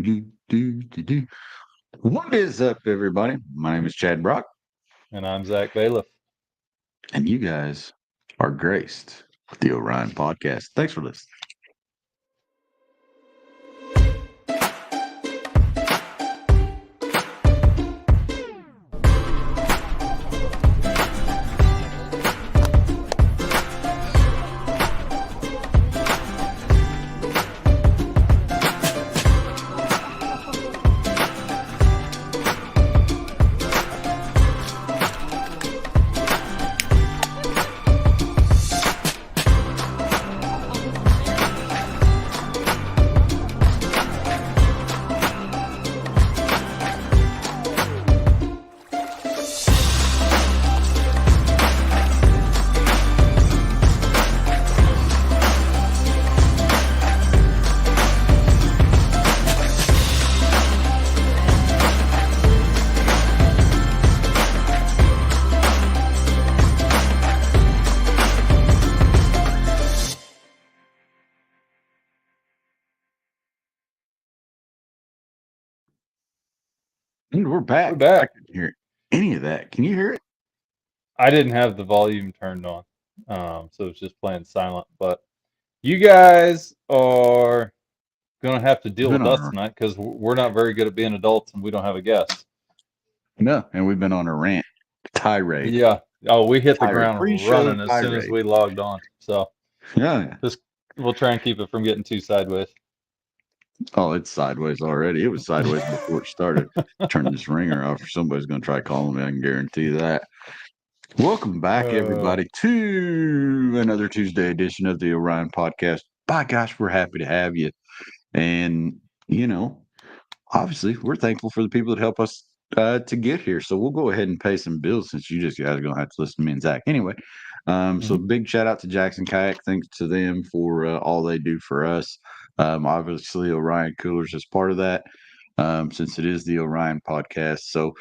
Do. What is up, everybody? My name is Chad Brock, And I'm Zach Bailiff. and you guys are graced with the Orion Podcast. Thanks for listening. And we're back. We're back. I couldn't hear any of that. Can you hear it? I didn't have the volume turned on, so it's just playing silent. But you guys are going to have to deal Been with on us a tonight because we're not very good at being adults and we don't have a guest. no, and we've been on a rant, tirade. Yeah. Oh, we hit the Tirade. ground Pre-show running as soon as tirade. we logged on. So Yeah. we'll try and keep it from getting too sideways. Oh, it's sideways already. It was sideways before it started. Turn this ringer off, or somebody's going to try calling me. I can guarantee that. Welcome back, everybody, to another Tuesday edition of the Orion Podcast. By gosh, we're happy to have you. And, obviously, we're thankful for the people that help us to get here. So we'll go ahead and pay some bills since you just guys are going to have to listen to me and Zach. Anyway, so big shout out to Jackson Kayak. Thanks to them for all they do for us. Obviously, Orion Coolers is part of that since it is the Orion Podcast. So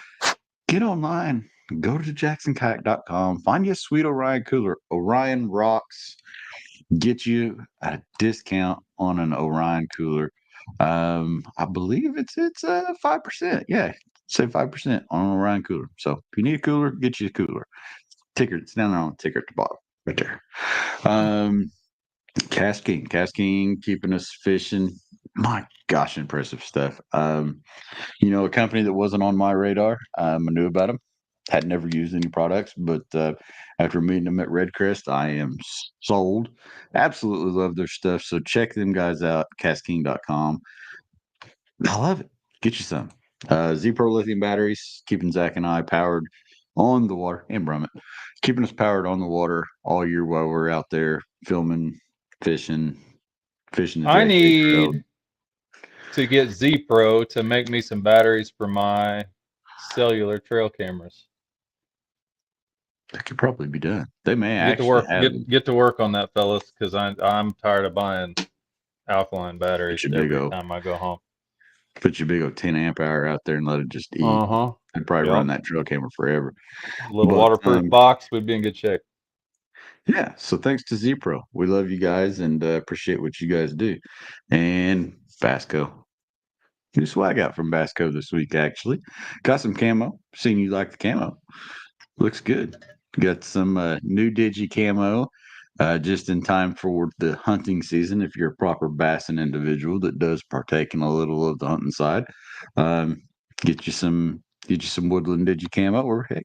get online. Go to jacksonkayak.com. Find you a sweet Orion cooler. Orion rocks. Get you a discount on an Orion cooler. I believe it's 5%. Yeah, say 5% on an Orion cooler. So if you need a cooler, get you a cooler. Ticker, it's down there on the ticker at the bottom, right there. Cast King, keeping us fishing. My gosh, impressive stuff. A company that wasn't on my radar. I knew about them. Had never used any products, but after meeting them at Redcrest, I am sold. Absolutely love their stuff. So check them guys out, castking.com. I love it. Get you some. Z Pro lithium batteries, keeping Zach and I powered on the water, and Brummett, keeping us powered on the water all year while we're out there filming, fishing the I JK Trail. need to get Z Pro to make me some batteries for my cellular trail cameras. That could probably be done. They may Get to actually work. have Get to work on that, fellas, because I'm tired of buying alkaline batteries Put your big every old- time I go home. put your big old 10 amp hour out there and let it just eat. Uh-huh. I'd probably Yep. run that trail camera forever. Little But, waterproof box, we'd be in good shape. Yeah. So thanks to Z Pro. We love you guys and appreciate what you guys do. And Basco. New swag out from Basco this week, actually. Got some camo. Seen you like the camo. Looks good. Got some new Digi camo just in time for the hunting season. If you're a proper bassin individual that does partake in a little of the hunting side, get you some woodland Digi camo. Or heck,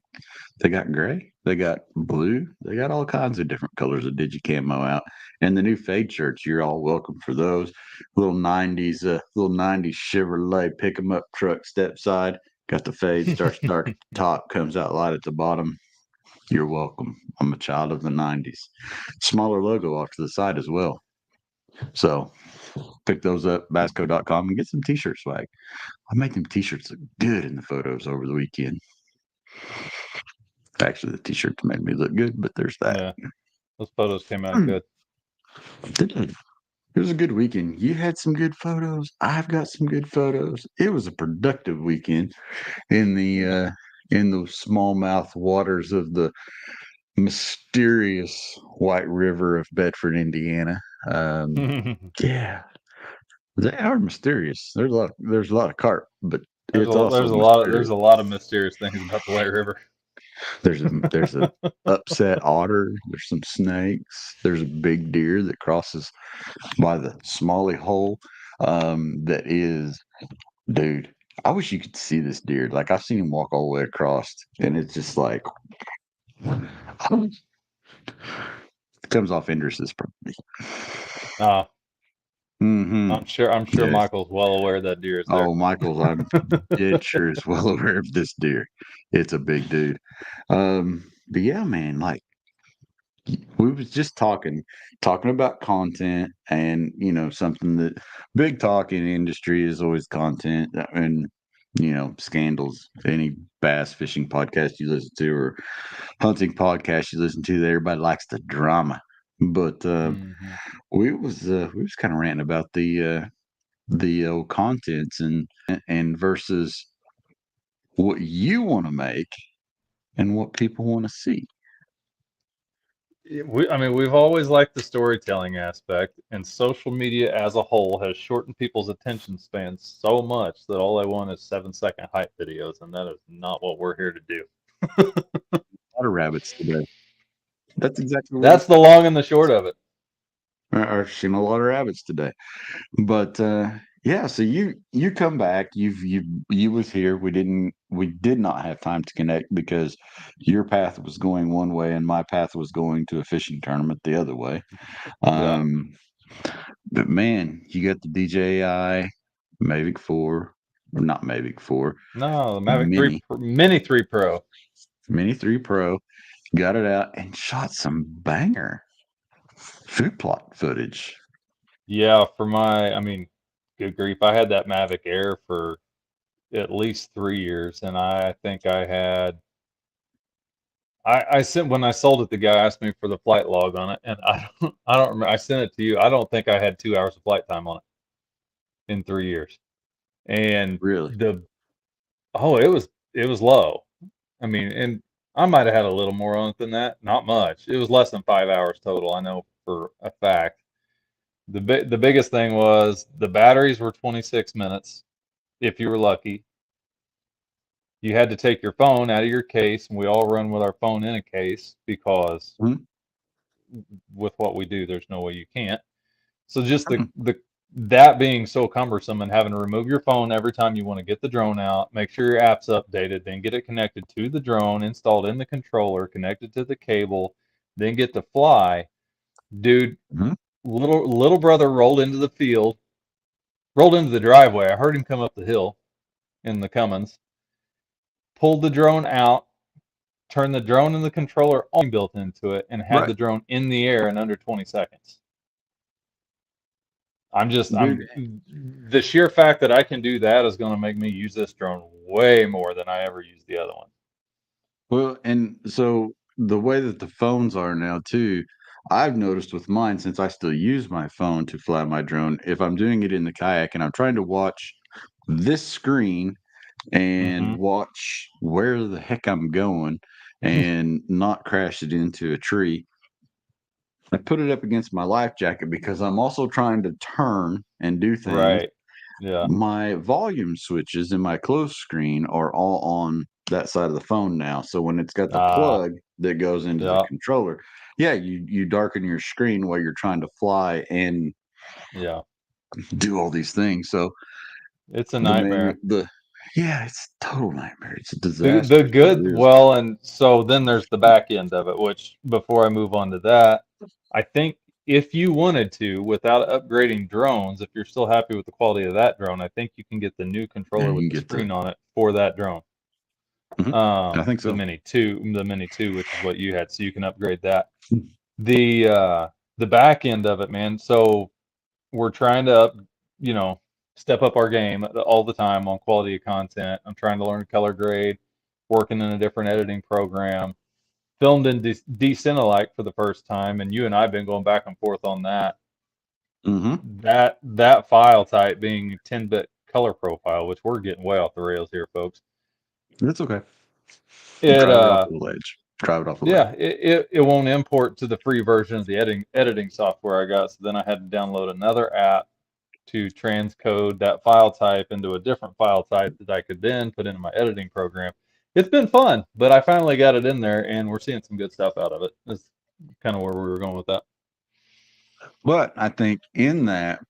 they got gray, they got blue, they got all kinds of different colors of Digi camo out. And the new fade shirts, you're all welcome for those. Little '90s Chevrolet pick 'em up truck step side. Got the fade, starts dark at the top, comes out light at the bottom. You're welcome. I'm a child of the '90s. Smaller logo off to the side as well. So pick those up, basco.com, and get some t-shirt swag. I made them t-shirts look good in the photos over the weekend. Actually, the t-shirts made me look good, but there's that. Yeah, those photos came out good. It was a good weekend. You had some good photos. I've got some good photos. It was a productive weekend in the smallmouth waters of the mysterious White River of Bedford, Indiana. Yeah, They are mysterious. There's a lot of carp, but There's it's a also there's a lot of mysterious. there's a lot of mysterious things about the White River. There's a upset otter. There's some snakes. There's a big deer that crosses by the Smalley Hole. That is, dude. I wish you could see this deer. Like I've seen him walk all the way across, and it's just like it comes off Indris's property. Uh, Mm-hmm. I'm sure Yes. Michael's well aware that deer is there. Oh, Michael's, I'm dead sure is well aware of this deer. It's a big dude. But yeah, man, like we was just talking about content and something that big talk in the industry is always content and scandals. Any bass fishing podcast you listen to or hunting podcast you listen to, everybody likes the drama. But Hmm. we was kind of ranting about the contents and versus what you want to make and what people want to see. I mean, we've always liked the storytelling aspect, and social media as a whole has shortened people's attention spans so much that all they want is 7-second hype videos, and that is not what we're here to do. A lot of rabbits today. That's exactly what That's the long and the short of it. I've seen a lot of rabbits today. But yeah, so you come back. You was here. We did not have time to connect because your path was going one way and my path was going to a fishing tournament the other way. Yeah. Um, but man, you got the DJI Mavic 4, or not Mavic 4, No, the Mavic 3 Mini Mini 3 Pro. Mini 3 Pro. Got it out and shot some banger food plot footage. Yeah, I mean, good grief, I had that Mavic Air for at least 3 years, and I think I sent when I sold it. The guy asked me for the flight log on it, and I don't remember. I sent it to you. I don't think I had 2 hours of flight time on it in 3 years. And Really? the oh, it was low. I mean, and I might have had a little more on it than that. Not much. It was less than 5 hours total. I know for a fact. The biggest thing was the batteries were 26 minutes if you were lucky. You had to take your phone out of your case, and we all run with our phone in a case because Mhm. with what we do, there's no way you can't. So just the that being so cumbersome and having to remove your phone every time you want to get the drone out, make sure your app's updated, then get it connected to the drone, installed in the controller, connected to the cable, then get to fly. Dude, Mhm. little brother rolled into the field, rolled into the driveway. I heard him come up the hill in the Cummins, pulled the drone out, turned the drone and the controller on built into it, and had Right, the drone in the air in under 20 seconds. I'm dude. the sheer fact that I can do that is going to make me use this drone way more than I ever used the other one. Well, and so the way that the phones are now too, I've noticed with mine since I still use my phone to fly my drone. If I'm doing it in the kayak and I'm trying to watch this screen and Hmm. watch where the heck I'm going and not crash it into a tree, I put it up against my life jacket because I'm also trying to turn and do things. Right. Yeah. My volume switches in my close screen are all on that side of the phone now. So when it's got the Ah. plug that goes into the Yeah. controller, yeah, you darken your screen while you're trying to fly and Yeah. do all these things. So It's a the menu, nightmare. the yeah, it's a total nightmare. It's a The disaster. It good, is. well, and so then there's the back end of it, which before I move on to that, I think if you wanted to, without upgrading drones, if you're still happy with the quality of that drone, I think you can get the new Yeah, controller you with can the get the. screen on it for that drone. Mhm. I think The so. Mini 2, which is what you had, so you can upgrade that. The the back end of it, man. So we're trying to you know, step up our game all the time on quality of content. I'm trying to learn color grade, working in a different editing program. Filmed in Decinelike for the first time, and you and I've been going back and forth on that. Hmm. That file type being 10-bit color profile, which we're getting way off the rails here, folks. That's okay. It Drive it off the ledge. Drive it off the ledge. Yeah, it won't import to the free version of the editing software I got. So then I had to download another app to transcode that file type into a different file type that I could then put into my editing program. It's been fun, but I finally got it in there, and we're seeing some good stuff out of it. That's kind of where we were going with that. But I think in that,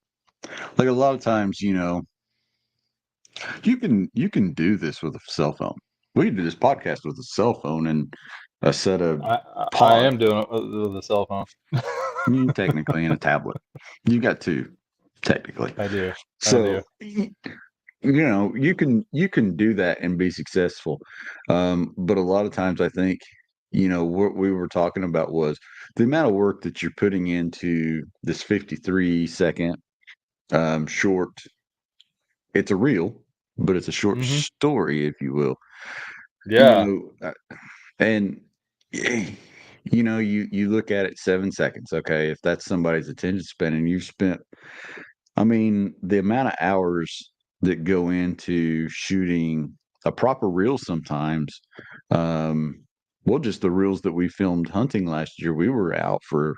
like a lot of times, you can do this with a cell phone. We can do this podcast with a cell phone and a set of I pod. am doing it with a cell phone. Technically, in a tablet. You got two, technically. I do. I do. So you can do that and be successful. But a lot of times, I think what we were talking about was the amount of work that you're putting into this 53-second short. It's a reel, but it's a short Hmm. story, if you will. You Yeah, know, and eh, you look at it 7 seconds. Okay, if that's somebody's attention span, and you've spent, I mean, the amount of hours that go into shooting a proper reel sometimes. Um, well, just the reels that we filmed hunting last year, we were out for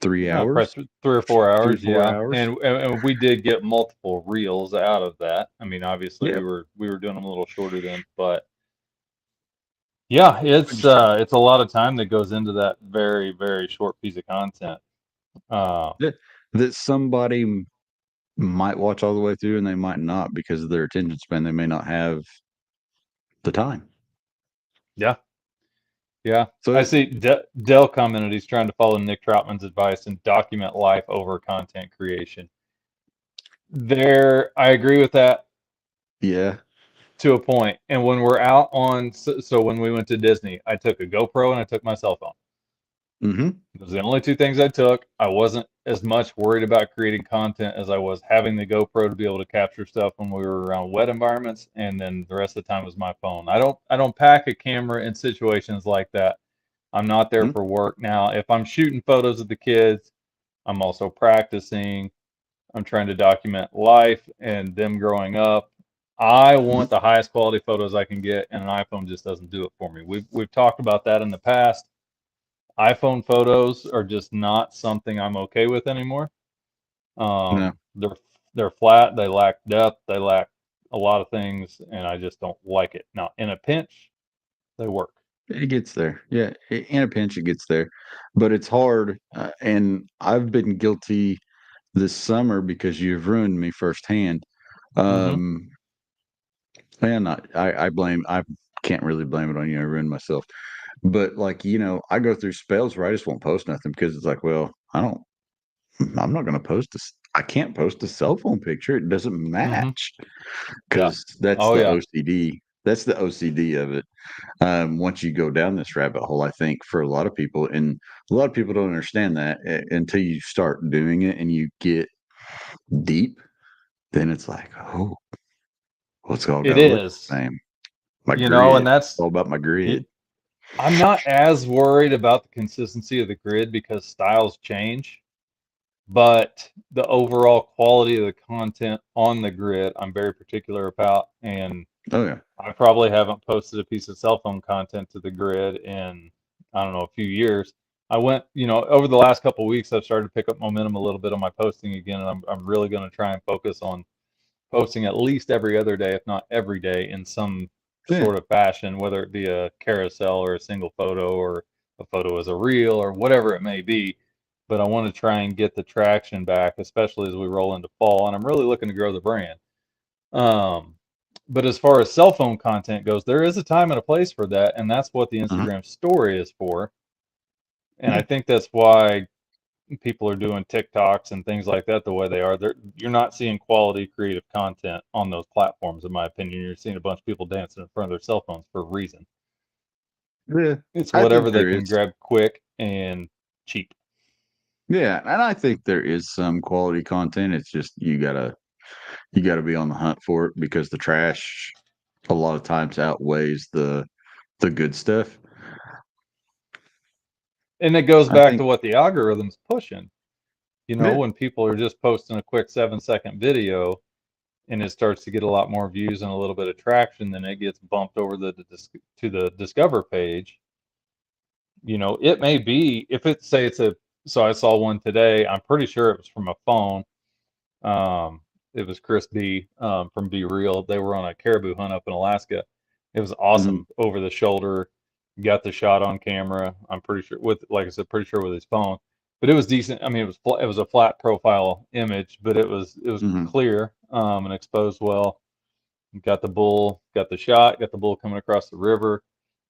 3 hours, press 3 or 4 hours. 3 or 4 Yeah, hours. and we did get multiple reels out of that. I mean, obviously Yeah, we were doing them a little shorter then, but yeah, I just it's a lot of time that goes into that very very short piece of content. Uh, that that somebody might watch all the way through and they might not because of their attention span. They may not have the time. yeah, yeah. So I see Dell commented he's trying to follow Nick Troutman's advice and document life over content creation. I agree with that yeah. to a point. And when we're out on, so when we went to Disney, I took a GoPro and I took my cell phone. Mm-hmm. Those are the only two things I took. I wasn't as much worried about creating content as I was having the GoPro to be able to capture stuff when we were around wet environments, and then the rest of the time was my phone. I don't pack a camera in situations like that. I'm not there Mm-hmm. for work. Now, if I'm shooting photos of the kids, I'm also practicing. I'm trying to document life and them growing up. I want the highest quality photos I can get, and an iPhone just doesn't do it for me. We've talked about that in the past. iPhone photos are just not something I'm okay with anymore. No, They're flat, they lack depth, they lack a lot of things, and I just don't like it. Now, in a pinch, they work. it gets there. Yeah, in a pinch, it gets there, but it's hard. And I've been guilty this summer because you've ruined me firsthand. Hmm. Um, and I blame. I can't really blame it on you. I ruined myself. But like I go through spells where I just won't post nothing because it's like, well, I'm not going to post this. I can't post a cell phone picture. It doesn't Hmm. match Yeah. because that's Oh the yeah. OCD. That's the OCD of it. Once you go down this rabbit hole, I think for a lot of people, and a lot of people don't understand that until you start doing it and you get deep, then it's like, oh, what's all got It to look the is. same? My And grid, it's that's all about my grid. it. I'm not as worried about the consistency of the grid because styles change, but the overall quality of the content on the grid, I'm very particular about. And Oh yeah. I probably haven't posted a piece of cell phone content to the grid in, I don't know, a few years. I went, over the last couple of weeks, I've started to pick up momentum a little bit on my posting again, and I'm really going to try and focus on posting at least every other day, if not every day, in some Yeah. sort of fashion, whether it be a carousel or a single photo or a photo as a reel or whatever it may be. But I want to try and get the traction back, especially as we roll into fall, and I'm really looking to grow the brand. Um, but as far as cell phone content goes, there is a time and a place for that, and that's what the Uh-huh. Instagram story is for. And I Yeah. think that's why people are doing TikToks and things like that the way they are. You're not seeing quality creative content on those platforms, in my opinion. You're seeing a bunch of people dancing in front of their cell phones for a reason. Yeah. It's I think whatever they there can is. grab quick and cheap. Yeah, and I think there is some quality content. It's just you gotta be on the hunt for it because the trash a lot of times outweighs the good stuff. And it goes I back to think what the algorithm's pushing. yeah, When people are just posting a quick 7-second video and it starts to get a lot more views and a little bit of traction, then it gets bumped over to the discover page. It may be if it's say it's a so I saw one today. I'm pretty sure it was from a phone. It was Chris B from Be Real. They were on a caribou hunt up in Alaska. It was Mhm. awesome. Over the shoulder, got the shot on camera. I'm pretty sure with, like I said, pretty sure with his phone. But it was decent. I mean, it was a flat profile image, but it was Mhm. clear and exposed well. Got the bull, got the shot, got the bull coming across the river,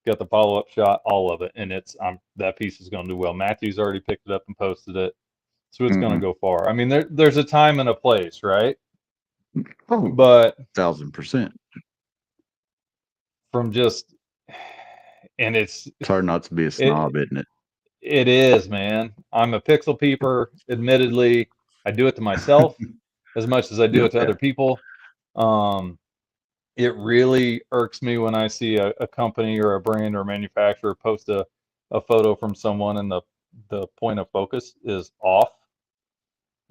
got the follow up shot, all of it, and that piece is going to do well. Matthew's already picked it up and posted it, so it's going to Mhm. go far. I mean, there's a time and a place, right? Oh, But 1000%. from just and It's hard not to be a it snob, isn't it? it is, man. I'm a pixel peeper. Admittedly, I do it to myself as much as I do Oh, it to yeah. other people. Um, it really irks me when I see a company or a brand or a manufacturer post a photo from someone and the point of focus is off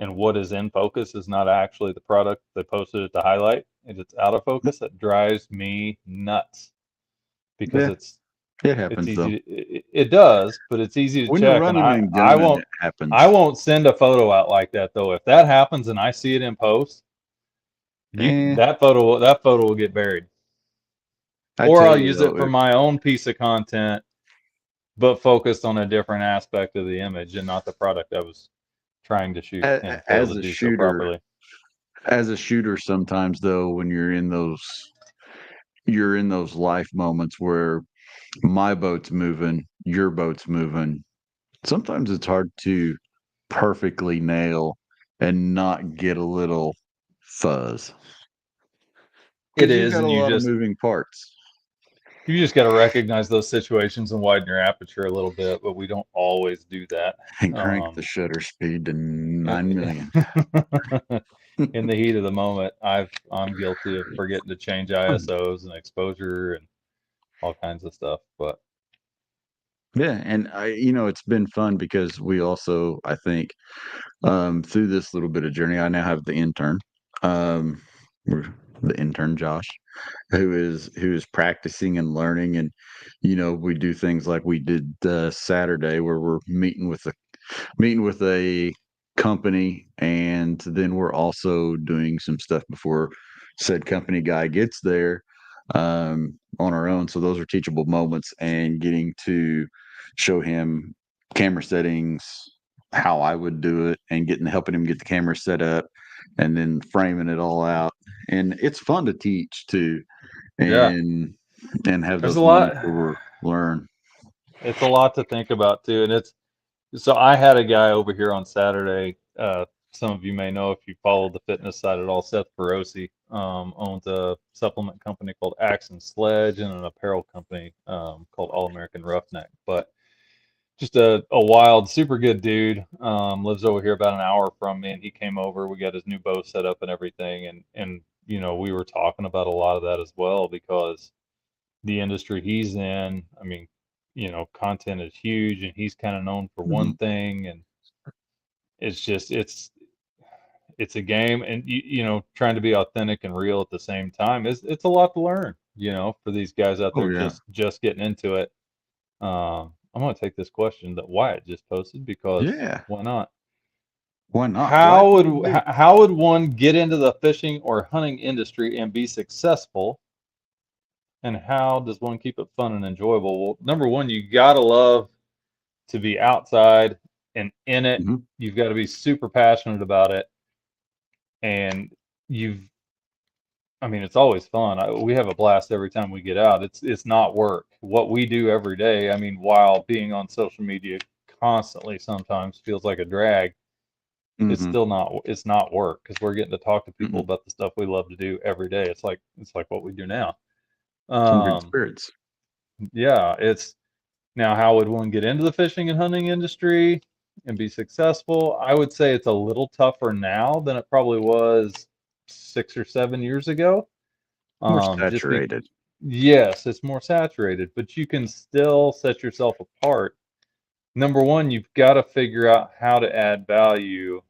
and what is in focus is not actually the product they posted it to highlight and it's out of focus. That drives me nuts because Yeah, it it's happens though. easy it does, but it's easy to When you're check and running I and I gunning, won't it happens. I won't send a photo out like that though. If that happens and I see it in post, you Eh, that photo will get buried. I Or tell I'll you use it though, for my own piece of content, but focused on a different aspect of the image and not the product I was trying to shoot and failed as to a do so shooter, properly. sometimes though, when you're in those life moments where my boat's moving, your boat's moving. Sometimes it's hard to perfectly nail and not get a little fuzz It because you've is, got a and lot of moving parts. you just got to recognize those situations and widen your aperture a little bit, but we don't always do that. And crank the Um, shutter speed to 9 million. in the heat of the moment, I'm guilty of forgetting to change ISOs and exposure and all kinds of stuff. But Yeah, and it's been fun because we also, I think, through this little bit of journey, I now have the intern, um, the intern Josh, who is practicing and learning, and we do things like we did Saturday, where we're meeting with a company, and then we're also doing some stuff before said company guy gets there, on our own. So those are teachable moments, and getting to show him camera settings, how I would do it, and helping him get the camera set up, and then framing it all out. And it's fun to teach too, yeah, and have there's a those moments lot. where we learn. It's a lot to think about too, and it's so I had a guy over here on Saturday. Some of you may know if you follow the fitness side at all. Seth Perosi owns a supplement company called Axe and Sledge and an apparel company called All American Roughneck. But just a wild, super good dude. Lives over here about an hour from me, and he came over. We got his new bow set up and everything, and we were talking about a lot of that as well because the industry he's in, I mean, content is huge and he's kind of known for one Mhm. thing and it's just it's a game and trying to be authentic and real at the same time is it's a lot to learn, for these guys out Oh there yeah, just getting into it. I'm going to take this question that Wyatt just posted because yeah. why not? Why not? Why How put would it do? how would one get into the fishing or hunting industry and be successful? And how does one keep it fun and enjoyable? Well, number one, you gotta love to be outside and in it. Mhm. You've got to be super passionate about it. And you've, I mean, it's always fun. We have a blast every time we get out. It's not work. What we do every day, I mean, while being on social media constantly sometimes feels like a drag, Mhm. it's not work because we're getting to talk to people Mhm. about the stuff we love to do every day. It's like what we do now. Kindred Um, spirits. yeah, it's Now, how would one get into the fishing and hunting industry and be successful? I would say it's a little tougher now than it probably was 6 or 7 years ago. More Just be saturated. Yes, it's more saturated, but you can still set yourself apart. Number one, you've got to figure out how to add value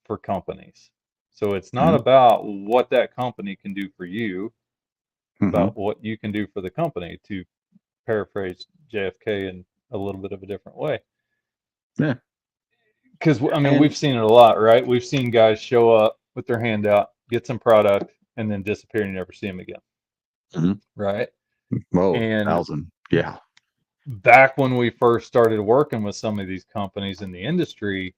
for companies. So it's not Mhm. about what that company can do for you, Mhm. about what you can do for the company, to paraphrase JFK in a little bit of a different way. Yeah. because I mean And we've seen it a lot, right? We've seen guys show up with their hand out, get some product, and then disappear and you never see them again, mhm, right? well, And 1,000, yeah. back when we first started working with some of these companies in the industry,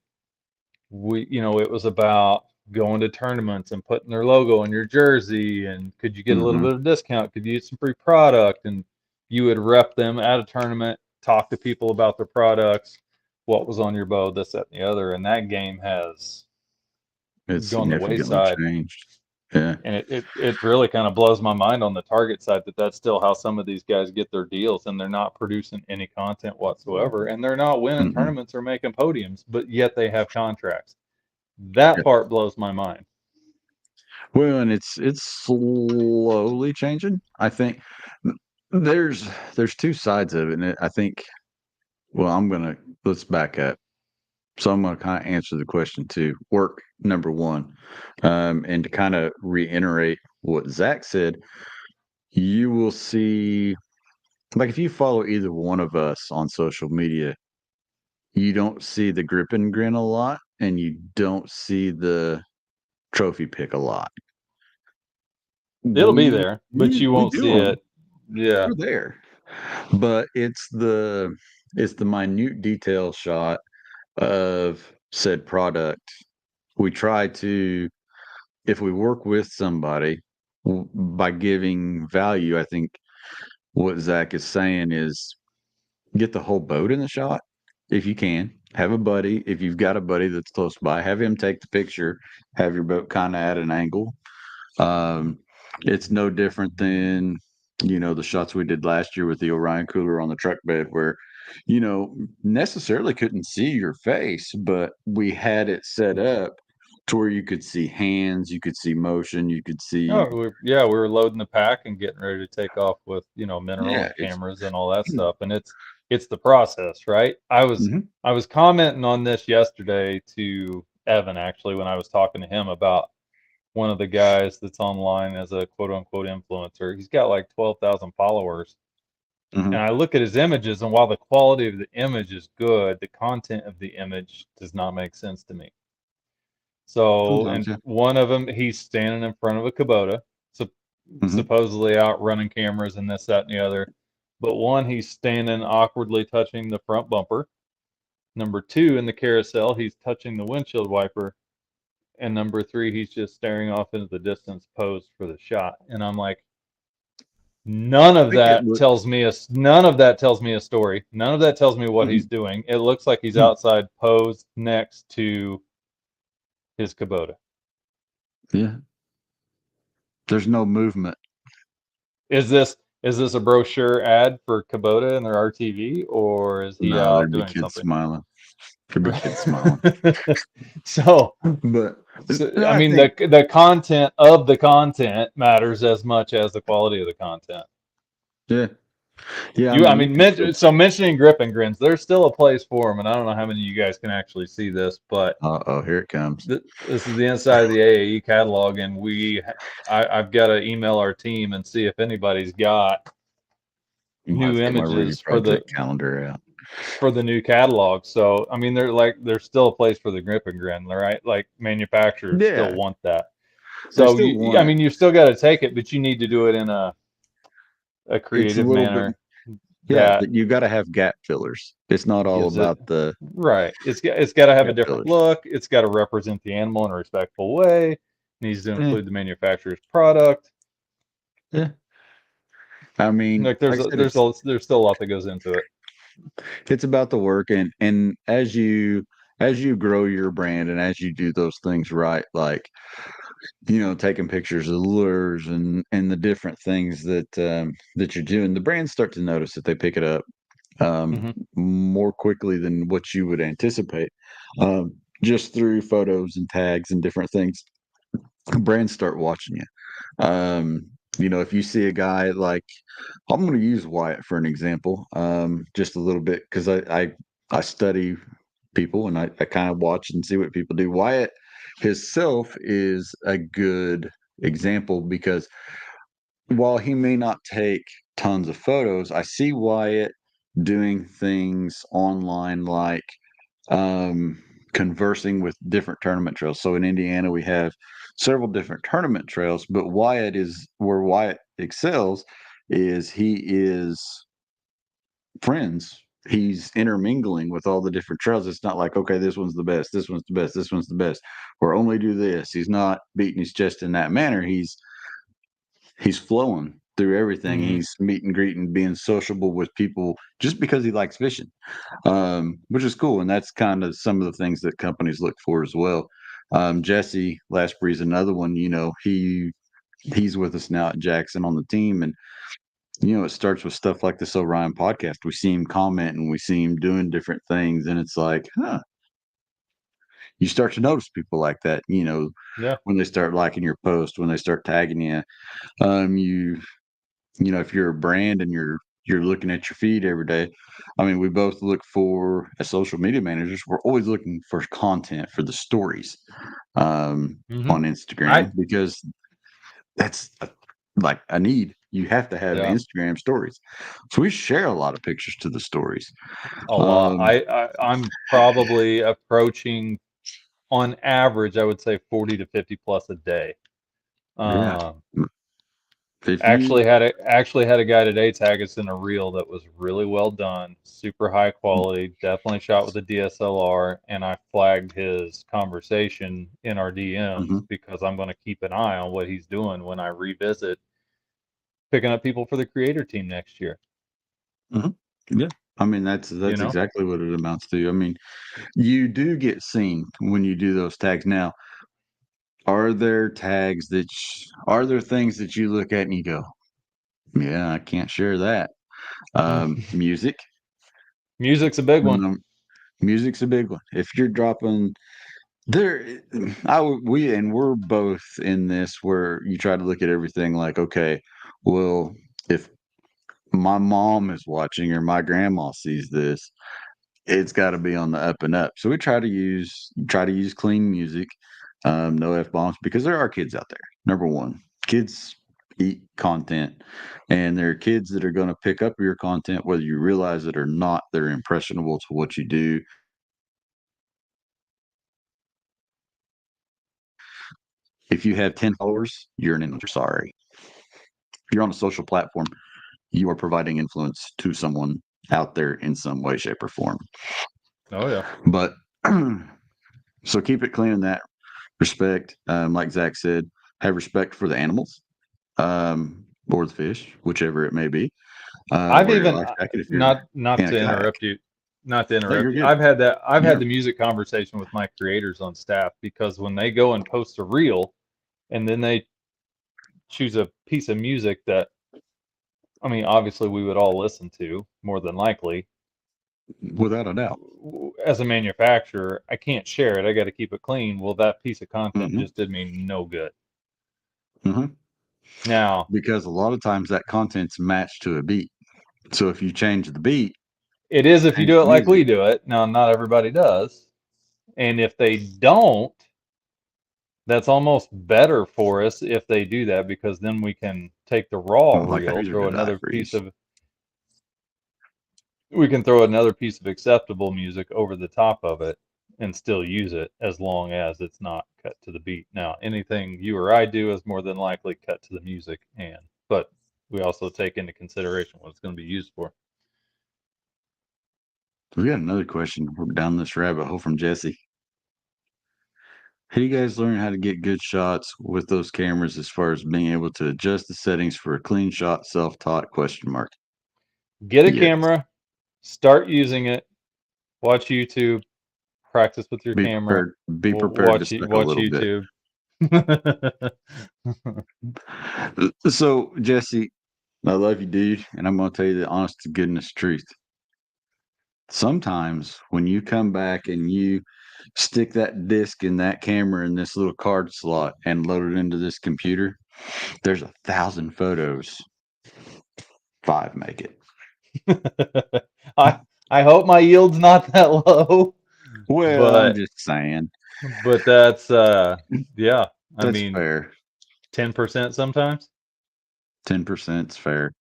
it was about going to tournaments and putting their logo on your jersey, and could you get a little Hmm. bit of discount? Could you get some free product? And you would rep them at a tournament, talk to people about their products, what was on your bow, this, that, and the other. And that game has It's gone the significantly wayside. changed. Yeah. And it really kind of blows my mind on the Target side that that's still how some of these guys get their deals, and they're not producing any content whatsoever, and they're not winning Mm-mm. tournaments or making podiums, but yet they have contracts. That Yeah. part blows my mind. Well, and it's slowly changing. I think there's there's two sides of it, and I think. Well, let's back up. So I'm gonna kind of answer the question too. Work number one, and to kind of reiterate what Zach said, you will see, like if you follow either one of us on social media, you don't see the grip and grin a lot, and you don't see the trophy pick a lot. It'll be We there, but we you we won't do see them. it. Yeah. They're there, but it's the minute detail shot of said product. We try to, if we work with somebody by giving value, I think what Zach is saying is get the whole boat in the shot if you can. Have a buddy. If you've got a buddy that's close by, have him take the picture, have your boat kind of at an angle. Um, it's no different than, the shots we did last year with the Orion cooler on the truck bed where, necessarily couldn't see your face, but we had it set up to where you could see hands, you could see motion, you could see, Oh, we were loading the pack and getting ready to take off with, mineral yeah, and it's, cameras and all that stuff. And it's the process, right? I was Mhm, I was commenting on this yesterday to Evan actually when I was talking to him about one of the guys that's online as a quote unquote influencer. He's got like 12,000 followers. And mhm. I look at his images, and while the quality of the image is good, the content of the image does not make sense to me. So, Sometimes, and yeah. one of them, he's standing in front of a Kubota, sup- Mhm. supposedly out running cameras and this, that, and the other. But one, he's standing awkwardly touching the front bumper. Number two, in the carousel, he's touching the windshield wiper. And number three, he's just staring off into the distance, posed for the shot. And I'm like, I think it looked. none of that tells me a story. None of that tells me what he's Mhm. doing. It looks like he's Mm. outside posed next to his Kubota. Yeah, there's no movement. Is this a brochure ad for Kubota and their RTV, or is he No, out there'd be doing kids something? smiling. There'd be kids smiling. so, But so, no, I I mean, think the content of the content matters as much as the quality of the content. yeah, yeah. I I mean, you mean, can still. so mentioning grip and grins, there's still a place for them, and I don't know how many of you guys can actually see this, but Oh, here it comes. this is the inside of the AAE catalog, and I've got to email our team and see if anybody's got You might have new to get my Ruby images project calendar out. for the new catalog. So I mean, there's still a place for the grip and grin, right? Like manufacturers still Yeah, want that. they So still you, want I it. mean, you still got to take it, but you need to do it in a It's a creative little bit. manner Yeah, that that you got to have gap fillers. It's not all gives it about the right. It's got to have a gap different fillers. look. It's got to represent the animal in a respectful way. It needs to Yeah, include the manufacturer's product. yeah. I mean, Like like I said, it's there's still a lot that goes into it. it's about the work, and as you grow your brand and as you do those things right, like taking pictures of lures and the different things that you're doing, the brands start to notice that they pick it up Hmm. more quickly than what you would anticipate, just through photos and tags and different things. Brands start watching you. If you see a guy like, I'm going to use Wyatt for an example, just a little bit because I study people and I kind of watch and see what people do. Wyatt himself is a good example because while he may not take tons of photos, I see Wyatt doing things online like, um, conversing with different tournament trails. So in Indiana, we have several different tournament trails, but Wyatt is where Wyatt excels is he is friends. He's intermingling with all the different trails. It's not like, okay, this one's the best, this one's the best, this one's the best, or only do this. He's not beating his chest in that manner. He's flowing through everything. Hmm. He's meet and greeting, being sociable with people just because he likes fishing, which is cool. And that's kind of some of the things that companies look for as well. Jesse Lashbury's another one. He's with us now at Jackson on the team, and it starts with stuff like this Orion podcast. We see him comment and we see him doing different things, and it's like, huh. You start to notice people like that. Yeah. When they start liking your post, when they start tagging you. You if you're a brand and you're looking at your feed every day, I mean, we both look for as social media managers, we're always looking for content for the stories Hmm. on I Instagram because that's like a need. You have to have yeah, Instagram stories, so we share a lot of pictures to the stories. a lot. Um, I'm probably approaching, on average, I would say 40 to 50 plus a day. yeah, Um, if you, actually had a guy today tag us in a reel that was really well done, super high quality, definitely shot with a DSLR, and I flagged his conversation in our DMs mhm, because I'm going to keep an eye on what he's doing when I revisit picking up people for the creator team next year. mhm, yeah. I mean, that's You that's know? exactly what it amounts to. I mean, you do get seen when you do those tags. Now, are there things that you look at and you go, yeah, I can't share that. Music, Music's a big one. um, music's a big one. If you're dropping there, we're both in this where you try to look at everything like, okay, well, if my mom is watching or my grandma sees this, it's got to be on the up and up. So we try to use clean music, no f bombs, because there are kids out there. Number one, kids eat content, and there are kids that are going to pick up your content whether you realize it or not. They're impressionable to what you do. If you have 10 followers, you're an influencer. Sorry, if you're on a social platform, you are providing influence to someone out there in some way, shape, or form. Oh yeah. But so keep it clean in that respect. Like Zach said, have respect for the animals, or the fish, whichever it may be, I've or your even life jacket if you're not in a to kayak. interrupt you, not to No, you're interrupt you. good. I've had Yeah. the music conversation with my creators on staff because when they go and post a reel and then they choose a piece of music that, I mean, obviously we would all listen to more than likely. Without a doubt. As a manufacturer, I can't share it. I got to keep it clean. Well, that piece of content Hmm. just did me no good. Hmm. Now, Because a lot of times that content's matched to a beat. So if you change the beat, it is if you change do the it like music. we do it. Now, not everybody does. And if they don't, that's almost better for us if they do that because then we can take the raw Well, like reel, these are good we can throw another piece of acceptable music over the top of it and still use it as long as it's not cut to the beat. Now, anything you or I do is more than likely cut to the music, but we also take into consideration what it's going to be used for. We got another question. We're down this rabbit hole from Jesse. How do you guys learn how to get good shots with those cameras as far as being able to adjust the settings for a clean shot self-taught question mark? Get a Yes. camera, start using it, watch YouTube, practice with your Be camera, prepared. Be prepared to suck a watch little bit. YouTube. So, Jesse, I love you, dude, and I'm going to tell you the honest to goodness truth. Sometimes when you come back and you stick that disc in that camera in this little card slot and load it into this computer, there's 1,000 photos. 5 make it. I I hope my yield's not that low, Well, I'm but just saying. that's yeah. I That's mean, fair. 10% sometimes. 10% is fair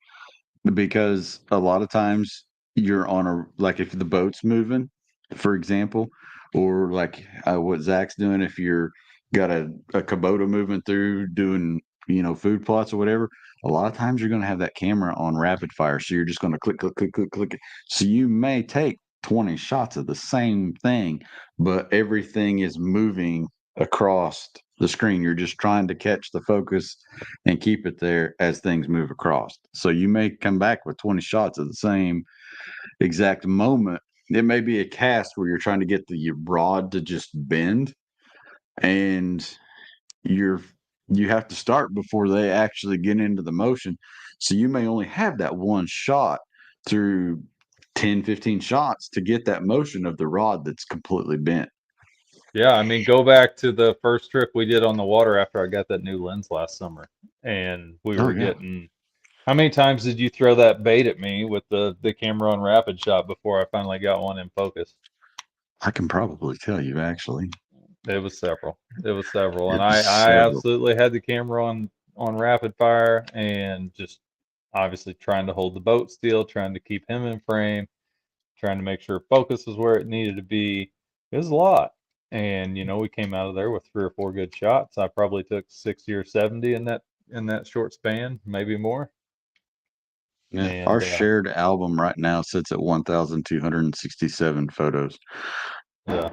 because a lot of times you're on a like if the boat's moving, for example, or like what Zach's doing. If you're got a Kubota moving through doing food plots or whatever, a lot of times you're going to have that camera on rapid fire, so you're just going to click click click click click. So you may take 20 shots of the same thing, but everything is moving across the screen. You're just trying to catch the focus and keep it there as things move across. So you may come back with 20 shots of the same exact moment. It may be a cast where you're trying to get the rod to just bend, and you're you have to start before they actually get into the motion. So you may only have that one shot through 10, 15 shots to get that motion of the rod that's completely bent. Yeah, I mean, go back to the first trip we did on the water after I got that new lens last summer, and we Oh were yeah. getting. How many times did you throw that bait at me with the camera on rapid shot before I finally got one in focus? I can probably tell you actually. It was several. It was several, and It was I several. absolutely had the camera on rapid fire and just obviously trying to hold the boat still, trying to keep him in frame, trying to make sure focus was where it needed to be. It was a lot. And we came out of there with 3 or 4 good shots. I probably took 60 or 70 in that short span, maybe more. Yeah. Our And shared album right now sits at 1,267 photos. yeah,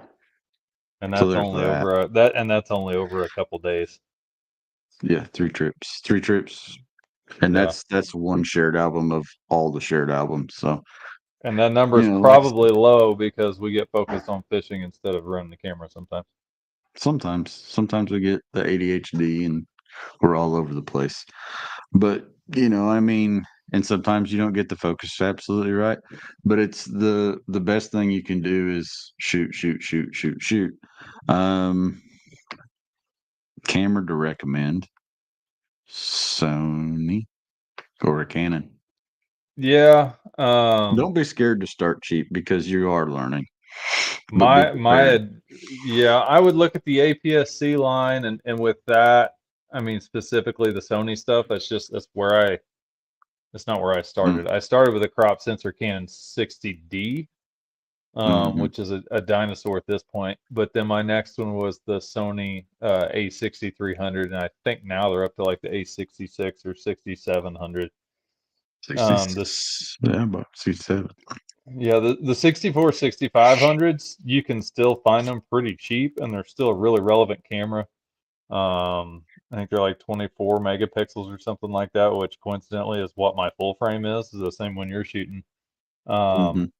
and So that's there's only that. over a couple days. Yeah, 3 trips. 3 trips. And Yeah. that's one shared album of all the shared albums. So, And that number is like probably low because we get focused on fishing instead of running the camera sometimes. sometimes we get the ADHD and we're all over the place. But, I mean, and sometimes you don't get the focus absolutely right, but it's the best thing you can do is shoot, shoot, shoot, shoot, shoot. Um, Camera to recommend, Sony or a Canon. Yeah. Don't be scared to start cheap because you are learning, but be My prepared. my yeah, I would look at the APS-C line and with that, I mean specifically the Sony stuff, that's not where I Mm, started. I started with a crop sensor Canon 60D, mhm. which is a dinosaur at this point. But then my next one was the Sony A6300, and I think now they're up to like the A66 or 6700. This 66, yeah, about 67. Yeah, the 64 6500s, you can still find them pretty cheap, and they're still a really relevant camera. I think they're like 24 megapixels or something like that, which coincidentally is what my full frame is the same one you're shooting. Mhm. Um,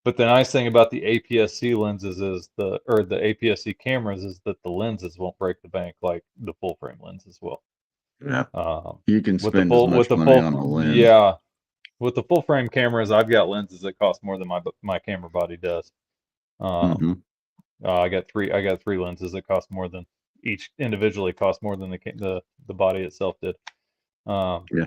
but the nice thing about the APS-C lenses or the APS-C cameras is that the lenses won't break the bank like the full frame lenses will. Yeah, Um, you can with the spend as full with much the money full on a lens. yeah, with the full frame cameras, I've got lenses that cost more than my camera body does. Um, Mhm. I got three lenses that cost more than each individually cost more than the body itself did. Um, Yeah,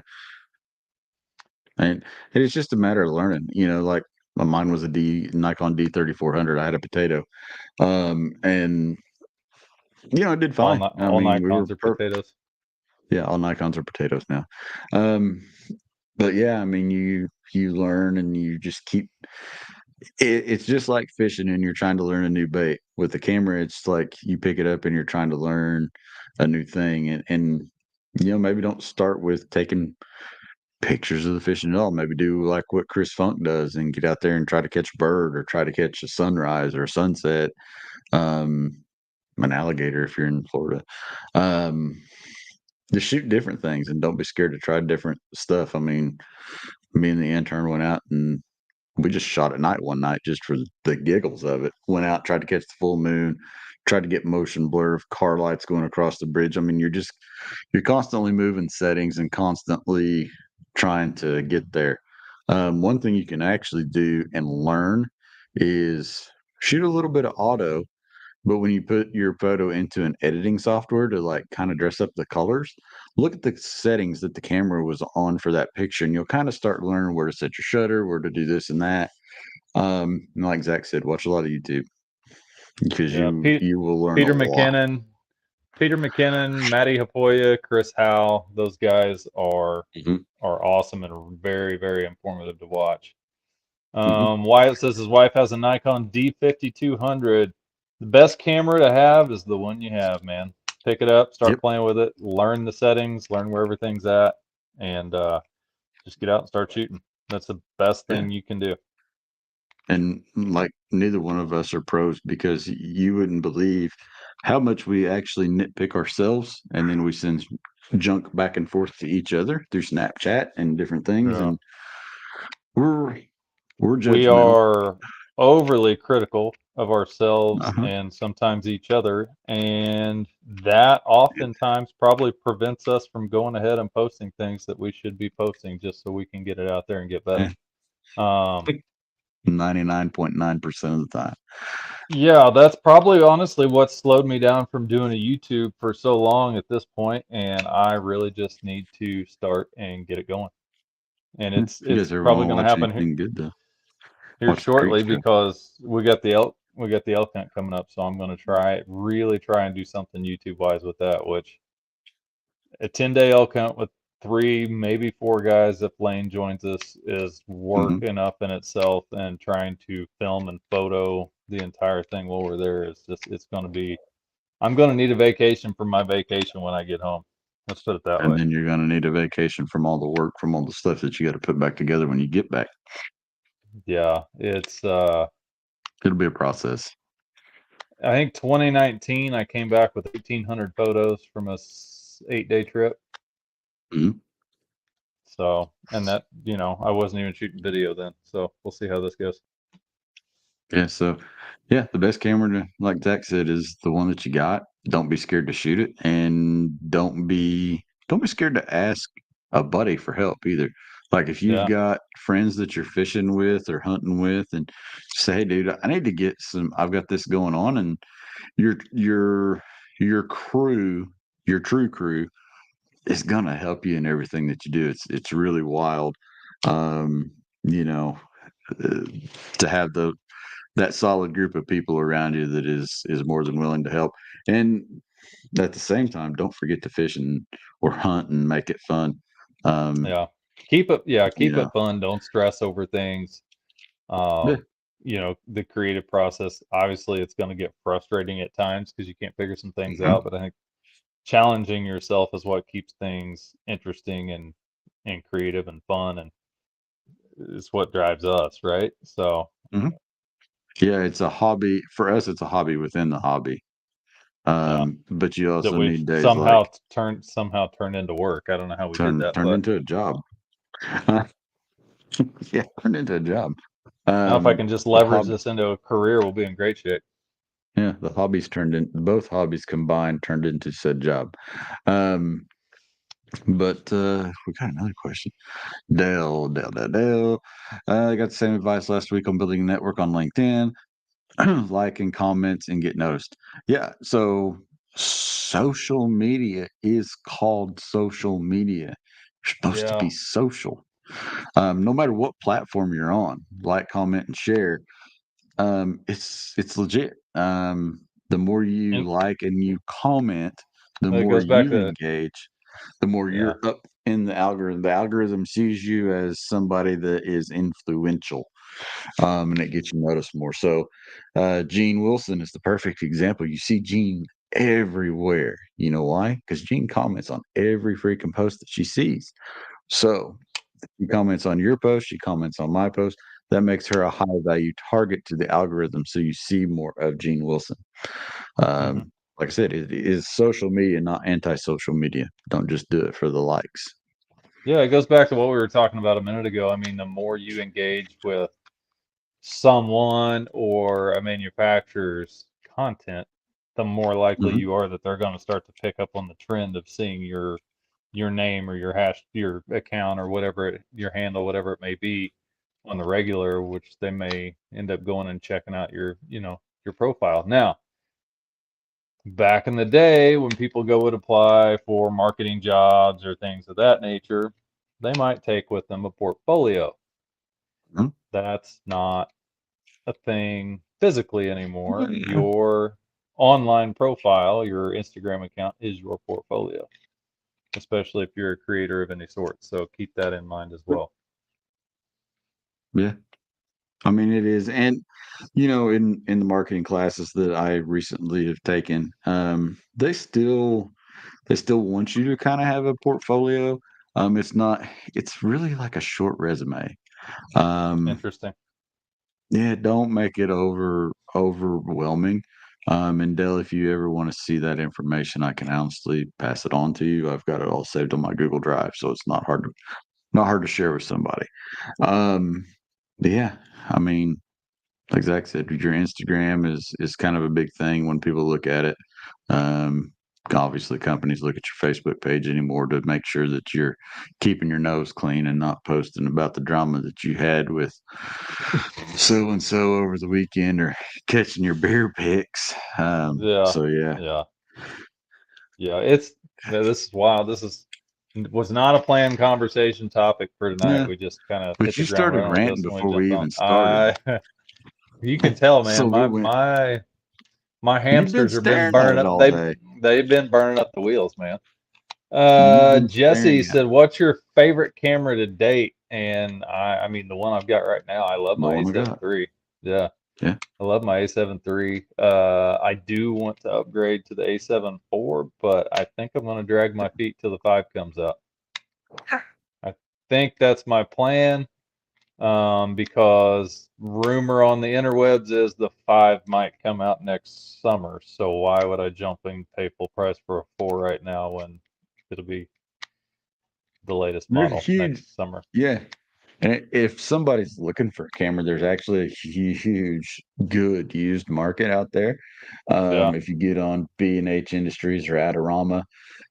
and it's just a matter of learning, like, mine was a Nikon D3400. I had a potato, and, it did all fine. I all mean, we were Nikons are potatoes. yeah, all Nikons are potatoes now. Um, but yeah, I mean, you learn and you just keep it's just like fishing and you're trying to learn a new bait. With the camera, it's like you pick it up and you're trying to learn a new thing, and maybe don't start with taking pictures of the fishing at all. Maybe do like what Chris Funk does and get out there and try to catch a bird or try to catch a sunrise or a sunset, um, an alligator if you're in Florida. Um, just shoot different things and don't be scared to try different stuff. I mean, me and the intern went out and we just shot at night one night just for the giggles of it. Went out, tried to catch the full moon, tried to get motion blur of car lights going across the bridge. I mean, you're constantly moving settings and constantly trying to get there. One thing you can actually do and learn is shoot a little bit of auto, but when you put your photo into an editing software to like kind of dress up the colors, look at the settings that the camera was on for that picture, and you'll kind of start learning where to set your shutter, where to do this and that. And like Zach said, watch a lot of YouTube because Yeah, you will learn a Peter lot. McKinnon, Peter McKinnon, Matty Hapoya, Chris Howe, those guys are Mhm. are awesome and very very informative to watch. Wyatt says his wife has a Nikon D5200. The best camera to have is the one you have, man. Pick it up, start Yep. playing with it, learn the settings, learn where everything's at, and just get out and start shooting. That's the best Yeah. thing you can do. And like neither one of us are pros because you wouldn't believe how much we actually nitpick ourselves and then we send junk back and forth to each other through Snapchat and different things. Yeah. And we're we're We judgmental. are overly critical of ourselves Uh-huh. and sometimes each other, and that oftentimes probably prevents us from going ahead and posting things that we should be posting just so we can get it out there and get better. Yeah. Um, 99.9% of the time. yeah, that's probably honestly what slowed me down from doing a YouTube for so long at this point, and I really just need to start and get it going. And Yeah. it's If you it's guys ever probably want to going to watch happen anything good though, here watch the shortly creek show. because we got the elk hunt coming up, so I'm going to really try and do something YouTube wise with that, which a 10-day elk hunt with 3 maybe 4 guys if Lane joins us is Hmm. work enough in itself, and trying to film and photo the entire thing while we're there is just it's going to be I'm going to need a vacation from my vacation when I get home. Let's put it that And way. then you're going to need a vacation from all the work, from all the stuff that you got to put back together when you get back. Yeah, it's It'll be a process. I think 2019 I came back with 1,800 photos from a 8-day trip. Mhm. So, and that, I wasn't even shooting video then. So we'll see how this goes. Yeah. So, yeah, the best camera, like Zach said, is the one that you got. Don't be scared to shoot it, and don't be scared to ask a buddy for help either. Like if you've Yeah. got friends that you're fishing with or hunting with, and say, "Hey, dude, I need to get some. I've got this going on," and your crew, your true crew, is gonna help you in everything that you do. It's really wild, um, you know, uh, to have that solid group of people around you that is more than willing to help. And at the same time, don't forget to fish and or hunt and make it fun. Um, Yeah. Keep you it fun. Don't stress over things. yeah, Um, the creative process, obviously it's going to get frustrating at times because you can't figure some things mhm, out, but I think challenging yourself is what keeps things interesting and creative and fun, and is what drives us, right? So, mhm. Yeah, it's a hobby for us. It's a hobby within the hobby. yeah, But you that also we've need days like somehow turned into work. I don't know how we did that, turned but into a job. Yeah, turned into a job. now if I can just The leverage hobby, this into a career, we'll be in great shape. yeah, the hobbies turned in both hobbies combined turned into said job. Um, but we got another question. Dale. I got the same advice last week on building a network on LinkedIn. Like and comments and get noticed. Yeah. So social media is called social media. You're supposed to Yeah. be social. No matter what platform you're on, like, comment, and share. It's legit. The more you And like and you comment, the it more goes back you to, engage, the more yeah. you're up in the algorithm. The algorithm sees you as somebody that is influential, and it gets you noticed more. So, Gene Wilson is the perfect example. You see Gene everywhere. You know why? Because Gene comments on every freaking post that she sees. So, she comments on your post, she comments on my post. That makes her a high value target to the algorithm. So you see more of Gene Wilson. Hmm. Like I said, it is social media, not anti social media. Don't just do it for the likes. Yeah, it goes back to what we were talking about a minute ago. I mean, the more you engage with someone or a manufacturer's content, the more likely Hmm. you are that they're going to start to pick up on the trend of seeing your name or your account or your handle, whatever it may be, on the regular, which they may end up going and checking out your profile. Now, back in the day when people go and apply for marketing jobs or things of that nature, they might take with them a portfolio. That's not a thing physically anymore. Your online profile, your Instagram account is your portfolio, especially if you're a creator of any sort. So keep that in mind as well. Yeah. I mean, it is, and in the marketing classes that I recently have taken, they still want you to kind of have a portfolio. It's not. It's really like a short resume. Um, Interesting. yeah, don't make it overwhelming. And Dell, if you ever want to see that information, I can honestly pass it on to you. I've got it all saved on my Google Drive, so it's not hard to share with somebody. Um, but yeah, I mean, like Zach said, your Instagram is kind of a big thing when people look at it. Um, Obviously, companies look at your Facebook page anymore to make sure that you're keeping your nose clean and not posting about the drama that you had with so and so over the weekend or catching your beer pics. Yeah, So yeah, yeah, yeah. This is wild. Was not a planned conversation topic for tonight. yeah. We just kind of hit But the you ground started running with ranting this when we before we jumped on. even started, You can tell, man. so we went. My You've been hamsters have been staring at burning it up. all day. They've been burning up the wheels, man. You've been Jesse staring at said, "What's your favorite camera to date?" And I mean, the one I've got right now. I love the my one we A7 got. III. Yeah, Yeah. I love my A7 III. I do want to upgrade to the A7 IV, but I think I'm going to drag my feet till the 5 comes out. I think that's my plan, because rumor on the interwebs is the 5 might come out next summer. So why would I jump and pay full price for a 4 right now when it'll be the latest There's a model huge, next summer? yeah. And if somebody's looking for a camera, there's actually a huge, good used market out there. Yeah. If you get on B&H Industries or Adorama,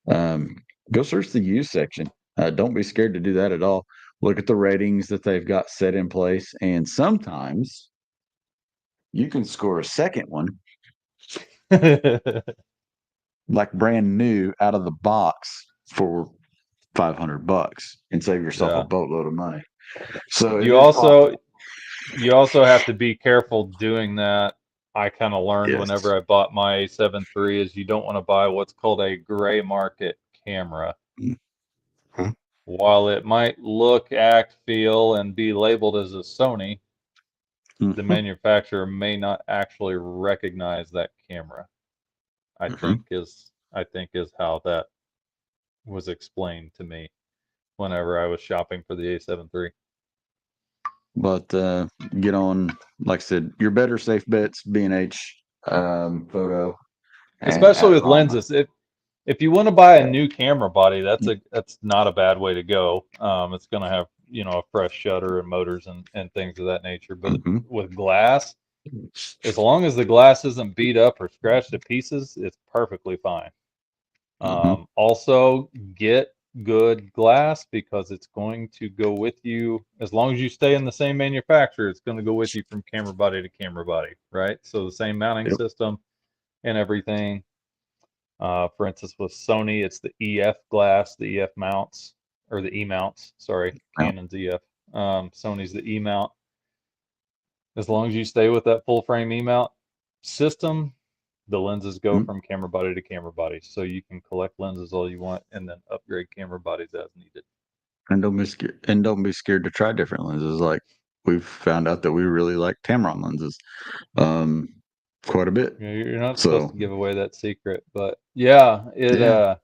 um, go search the used section. Don't be scared to do that at all. Look at the ratings that they've got set in place, and sometimes you can score a second one, like brand new out of the box for $500 and save yourself a Yeah. boatload of money. So it You is possible. also you also have to be careful doing that. I kind of learned Yes. whenever I bought my A7 III is you don't want to buy what's called a gray market camera. Mhm. While it might look, act, feel, and be labeled as a Sony, the Mhm. manufacturer may not actually recognize that camera. Mhm. I think is how that was explained to me whenever I was shopping for the A7 III. But get on, like I said, your better safe bets, B&H, photo, and Especially with Adorama. lenses. If you want to buy a new camera body, that's not a bad way to go. It's going to have, a fresh shutter and motors and things of that nature. But Hmm. with glass, as long as the glass isn't beat up or scratched to pieces, it's perfectly fine. Hmm. Also, get good glass because it's going to go with you as long as you stay in the same manufacturer. It's going to go with you from camera body to camera body, right? So the same mounting Yep. system and everything. For instance, with Sony, it's the EF glass, the EF mounts, or the E mounts. Sorry, Yep. Canon's EF. Sony's the E mount. As long as you stay with that full frame E mount system, the lenses go Mhm. from camera body to camera body. So you can collect lenses all you want and then upgrade camera bodies as needed. And don't be scared to try different lenses. Like we've found out that we really like Tamron lenses, um, quite a bit. You're not supposed So to give away that secret, but yeah, yeah.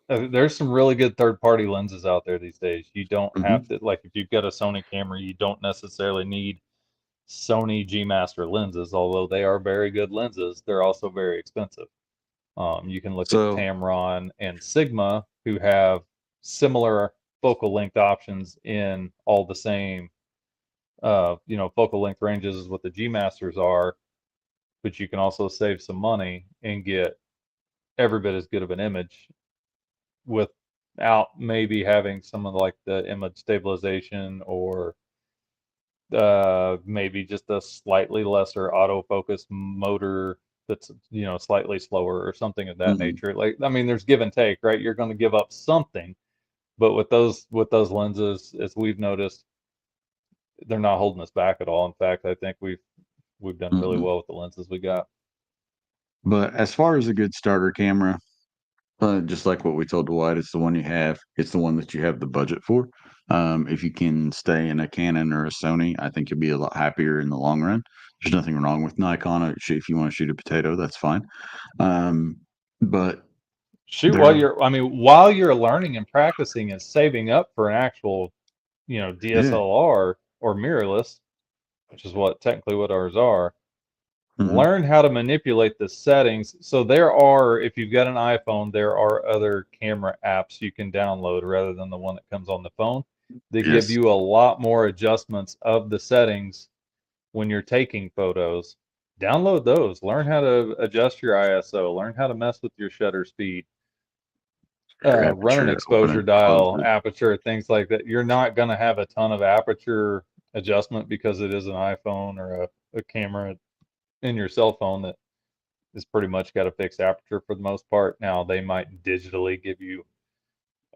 there's some really good third party lenses out there these days. You don't have Hmm. to, like, if you've got a Sony camera, you don't necessarily need Sony G Master lenses, although they are very good lenses. They're also very expensive. You can look at So Tamron and Sigma, who have similar focal length options in all the same, focal length ranges as what the G Masters are, but you can also save some money and get every bit as good of an image without maybe having some of like the image stabilization or maybe just a slightly lesser autofocus motor that's slightly slower or something of that mhm. nature. Like, I mean, there's give and take, right? You're going to give up something, but with those lenses, as we've noticed, they're not holding us back at all. In fact, I think we've done really Mhm. well with the lenses we got. But as far as a good starter camera, Just like what we told Dwight, it's the one you have. It's the one that you have the budget for. If you can stay in a Canon or a Sony, I think you'll be a lot happier in the long run. There's nothing wrong with Nikon. If you want to shoot a potato, that's fine. Um, but Shoot, while there, you're learning and practicing and saving up for an actual, yeah, DSLR or mirrorless, which is technically what ours are. hmm Learn how to manipulate the settings. So there are, if you've got an iPhone, there are other camera apps you can download rather than the one that comes on the phone. They give yes, you a lot more adjustments of the settings when you're taking photos. Download those. Learn how to adjust your ISO. Learn how to mess with your shutter speed. your Run an aperture, open exposure it, close dial, it. aperture, things like that. You're not going to have a ton of aperture adjustment because it is an iPhone or a camera in your cell phone that is pretty much got a fixed aperture for the most part. Now they might digitally give you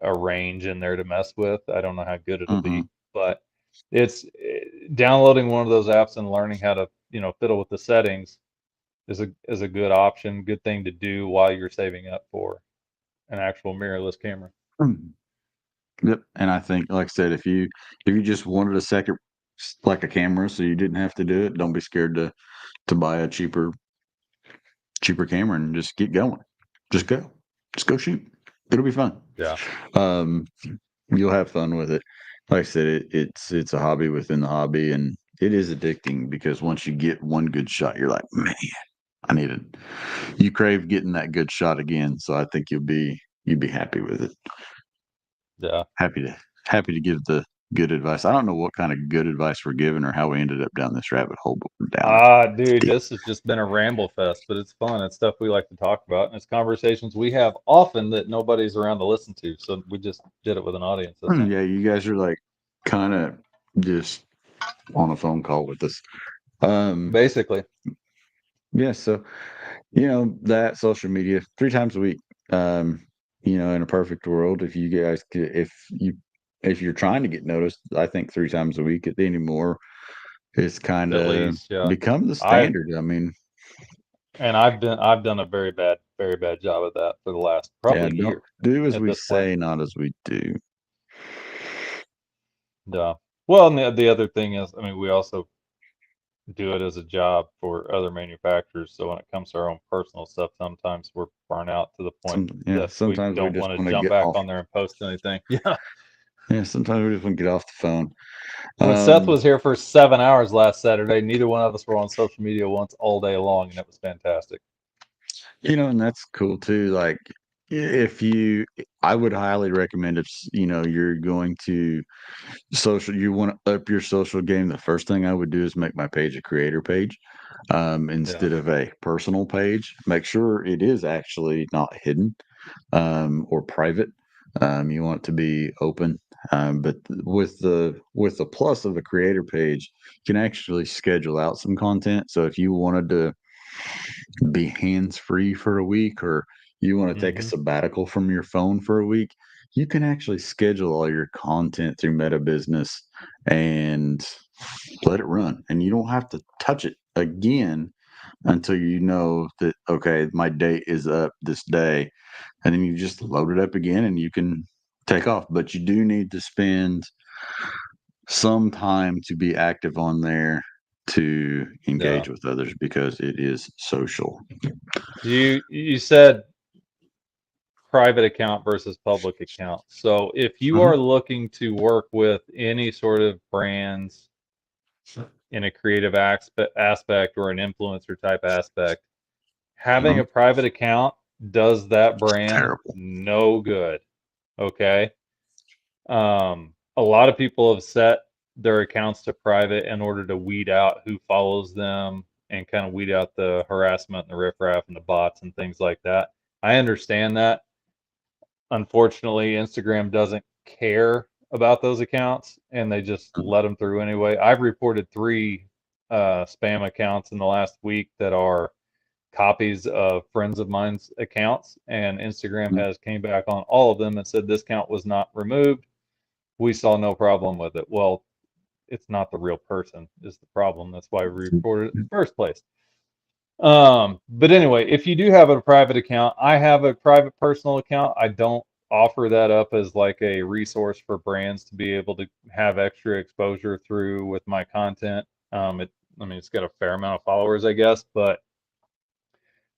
a range in there to mess with. I don't know how good it'll hmm be, but it's downloading one of those apps and learning how to, fiddle with the settings is a good option, good thing to do while you're saving up for an actual mirrorless camera. Yep. And I think, like I said, if you just wanted a second, like a camera, so you didn't have to do it, don't be scared to buy a cheaper camera and just get going. Just go. Just go shoot. It'll be fun. Yeah. Um, you'll have fun with it. Like I said, it's a hobby within the hobby, and it is addicting because once you get one good shot, you're like, man, I need it. You crave getting that good shot again. So I think you'd be happy with it. Yeah. Happy to happy to give the good advice. I don't know what kind of good advice we're giving or how we ended up down this rabbit hole, but we're down it. Dude, this has just been a ramble fest, but it's fun. It's stuff we like to talk about, and it's conversations we have often that nobody's around to listen to. So we just did it with an audience this time. Yeah, you guys are like kind of just on a phone call with us. Um, Basically, yeah, so that social media 3 times a week. Um, in a perfect world, if you guys could, if you're trying to get noticed, I think 3 times a week anymore is kind at of least, yeah. become the I've standard. I mean, I've done a very bad job of that for the last yeah, probably don't year do as at we this point. say, not as we do. Yeah. Well, and the other thing is, we also do it as a job for other manufacturers. So when it comes to our own personal stuff, sometimes we're burnt out to the point Yeah, that we sometimes we don't just want to want to jump get back off. on there and post anything. Yeah. Yeah, sometimes we just want to get off the phone. When Seth Um, was here for 7 hours last Saturday, neither one of us were on social media once all day long, and it was fantastic. and that's cool too. Like, if I would highly recommend if you're going to you want to up your social game. The first thing I would do is make my page a creator page, Yeah. instead of a personal page. Make sure it is actually not hidden, or private. You want it to be open. But with the plus of a creator page, you can actually schedule out some content. So if you wanted to be hands free for a week, or you want to take a Hmm. sabbatical from your phone for a week, you can actually schedule all your content through Meta Business and let it run. And you don't have to touch it again until you know that, okay, my date is up this day. And then you just load it up again and you can take off. But you do need to spend some time to be active on there to Yeah. engage with others because it is social. You said private account versus public account. So if you are Mhm. looking to work with any sort of brands in a creative aspect or an influencer type aspect, having Mhm. a private account does that brand Terrible. no good. Okay. A lot of people have set their accounts to private in order to weed out who follows them and kind of weed out the harassment and the riffraff and the bots and things like that. I understand that. Unfortunately, Instagram doesn't care about those accounts and they just let them through anyway. I've reported three spam accounts in the last week that are copies of friends of mine's accounts, and Instagram Mhm. has came back on all of them and said this account was not removed. We saw no problem with it. Well, it's not the real person is the problem. That's why we reported it in the first place. But anyway, if you do have a private account, I have a private personal account. I don't offer that up as like a resource for brands to be able to have extra exposure through with my content. I mean, it's got a fair amount of followers, I guess, but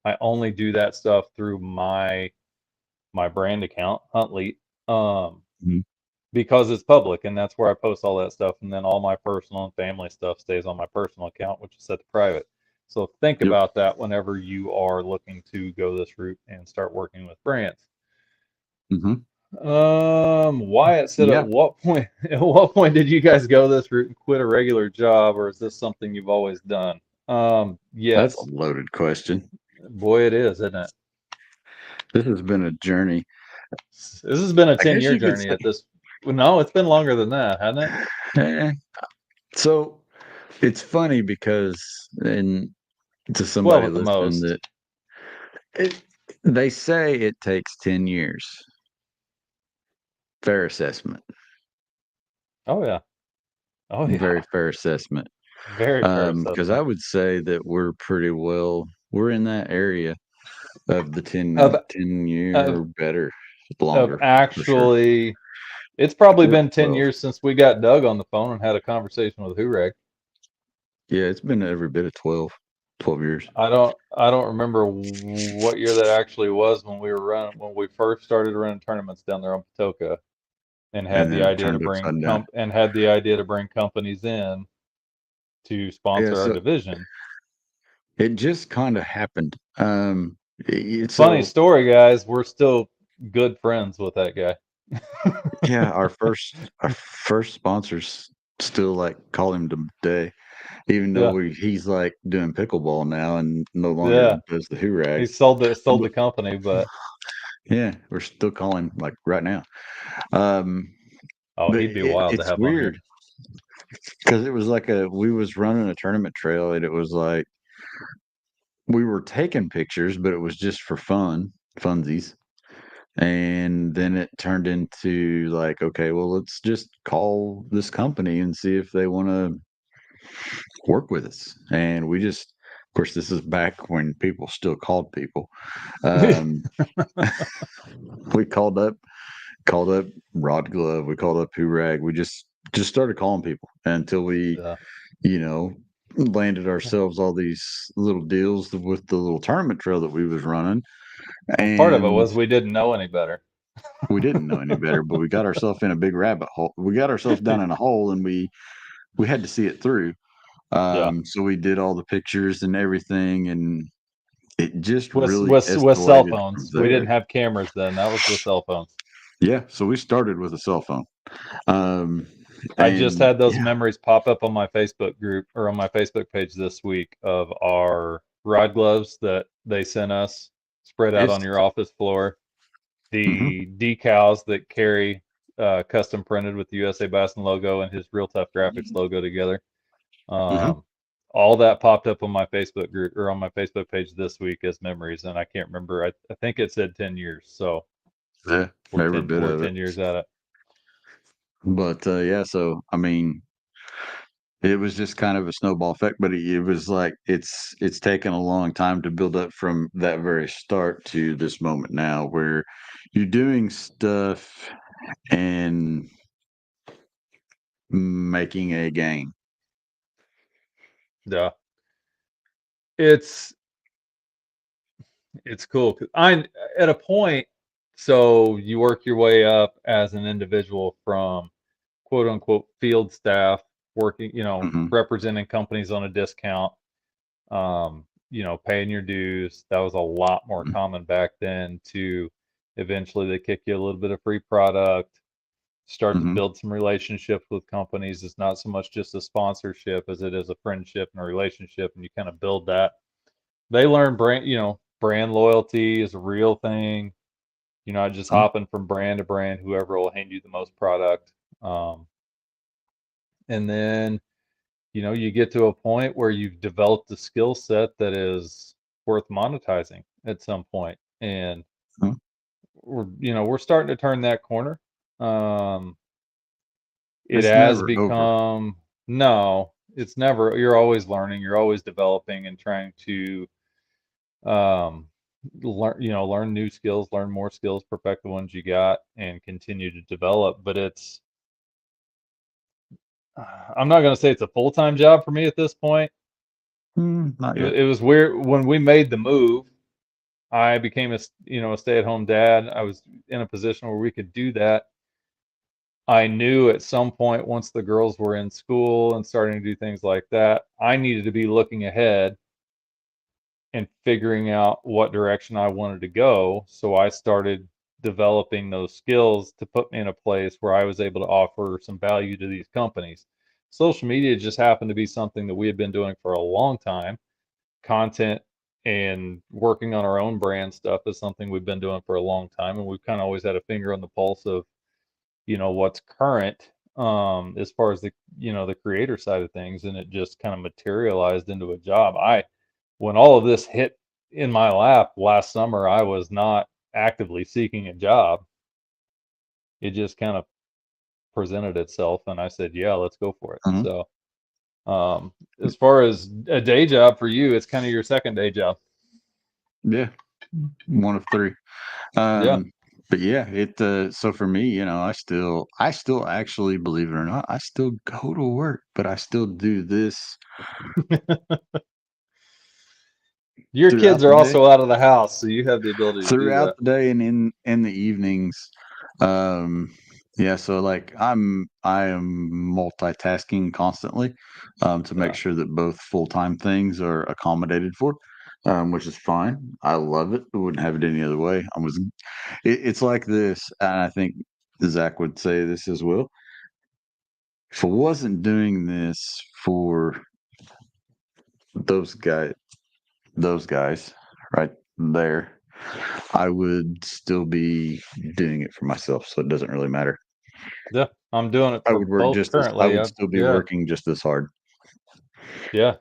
I only do that stuff through my brand account, Huntley, um, Mhm. because it's public and that's where I post all that stuff. And then all my personal and family stuff stays on my personal account, which is set to private. So think Yep. about that whenever you are looking to go this route and start working with brands. Hmm. Wyatt said, at Yeah, what point, at what point did you guys go this route and quit a regular job, or is this something you've always done? that's a Yes, loaded question. boy, it is, isn't it? This has been a journey. This has been a I 10 guess year you could journey say. at this. No, it's been longer than that, hasn't it? Eh. So it's funny because, and to 12 somebody at the listening, most. that it, they say it takes 10 years. Fair assessment. Oh, yeah. Oh, Very yeah. fair assessment. Very fair Because I assessment. would say that we're in that area of the Of, 10 year of, or better, of longer for sure. actually, it's probably 10 to been 10 12. years since we got Doug on the phone and had a conversation with Hureg. Yeah, it's been every bit of 12 years. I don't remember what year that actually was when we first started running tournaments down there on Patoka and And then it turned upside down. had the idea to bring companies in to Yeah, sponsor our so division. it just kind of happened. Funny So story, guys. We're still good friends with that guy. yeah, our first sponsors still like call him today, even though Yeah, he's like doing pickleball now and no longer yeah. does the He Hurag. sold But the company, but yeah, we're still calling like right now. Um, oh, but he'd be wild to it's have on here. weird because it was like we was running a tournament trail and it was like we were taking pictures, but it was just for funsies. And then it turned into like, okay, well, let's just call this company and see if they want to work with us. And we just, of course, this is back when people still called people. Um, we called up Rod Glove, we called up Hoorag. We just started calling people until we, Yeah. you know, landed ourselves all these little deals with the little tournament trail that we was running. Well, part of it And was we didn't know any better. we didn't know any better, but we got ourselves in a big rabbit hole. We got ourselves down in a hole, and we had to see it through. Yeah. So we did all the pictures and everything, and it just With really with cell escalated from phones. We didn't there. have cameras then. That was with cell phones. Yeah, so we started with a cell phone, um, I just and had those yeah, memories pop up on my Facebook group or on my Facebook page this week of our rod gloves that they sent us spread out on it's your office floor, mhm, the decals that carry custom printed with the USA Bassin logo and his Real Tough Graphics logo together. mhm. Um, all that popped up on my Facebook group or on my Facebook page this week as memories, and I can't remember. I think it said 10 years, so Yeah, every bit we're of it. 10 years at it. But yeah, so I mean, it was just kind of a snowball effect, but it was like it's taken a long time to build up from that very start to this moment now where you're doing stuff and making a gain. Yeah, it's it's cool 'cause I at a point. So you work your way up as an individual from quote unquote field staff, working, Mhm, representing companies on a discount, paying your dues. That was a lot more mhm, common back then. To eventually they kick you a little bit of free product, start to mhm, build some relationships with companies. It's not so much just a sponsorship as it is a friendship and a relationship, and you kind of build that. They learn brand loyalty is a real thing. You're not just mhm, hopping from brand to brand, whoever will hand you the most product. Um, and then, you get to a point where you've developed a skill set that is worth monetizing at some point. And mhm. we're starting to turn that corner. Um, it It's has never over. become, no, it's never, you're always learning, you're always developing and trying to um, learn new skills, learn more skills, perfect the ones you got, and continue to develop. But I'm not going to say it's a full-time job for me at this point. Not It, yet. it was weird when we made the move. I became a stay-at-home dad. I was in a position where we could do that. I knew at some point, once the girls were in school and starting to do things like that, I needed to be looking ahead and figuring out what direction I wanted to go. So I started developing those skills to put me in a place where I was able to offer some value to these companies. Social media just happened to be something that we had been doing for a long time. Content and working on our own brand stuff is something we've been doing for a long time, and we've kind of always had a finger on the pulse of what's current, as far as the creator side of things, and it just kind of materialized into a job. I When all of this hit in my lap last summer, I was not actively seeking a job. It just kind of presented itself, and I said, yeah, let's go for it. Mhm. So as far as a day job for you, it's kind of your second day job. Yeah, one of three. Yeah. Um, but yeah, so for me, I still actually, believe it or not, I still go to work, but I still do this Your kids throughout are the day. also out of the house, so you have the ability to do Throughout that. the day and in the evenings. Um, yeah, so like I am multitasking constantly, to make Yeah. sure that both full-time things are accommodated for, which is fine. I love it. I wouldn't have it any other way. It's like this, and I think Zach would say this as well. If I wasn't doing this for those guys, those guys right there, I would still be doing it for myself. So it doesn't really matter. Yeah. I'm doing it I for would work both just as I currently. would still be Yeah. working just as hard. Yeah.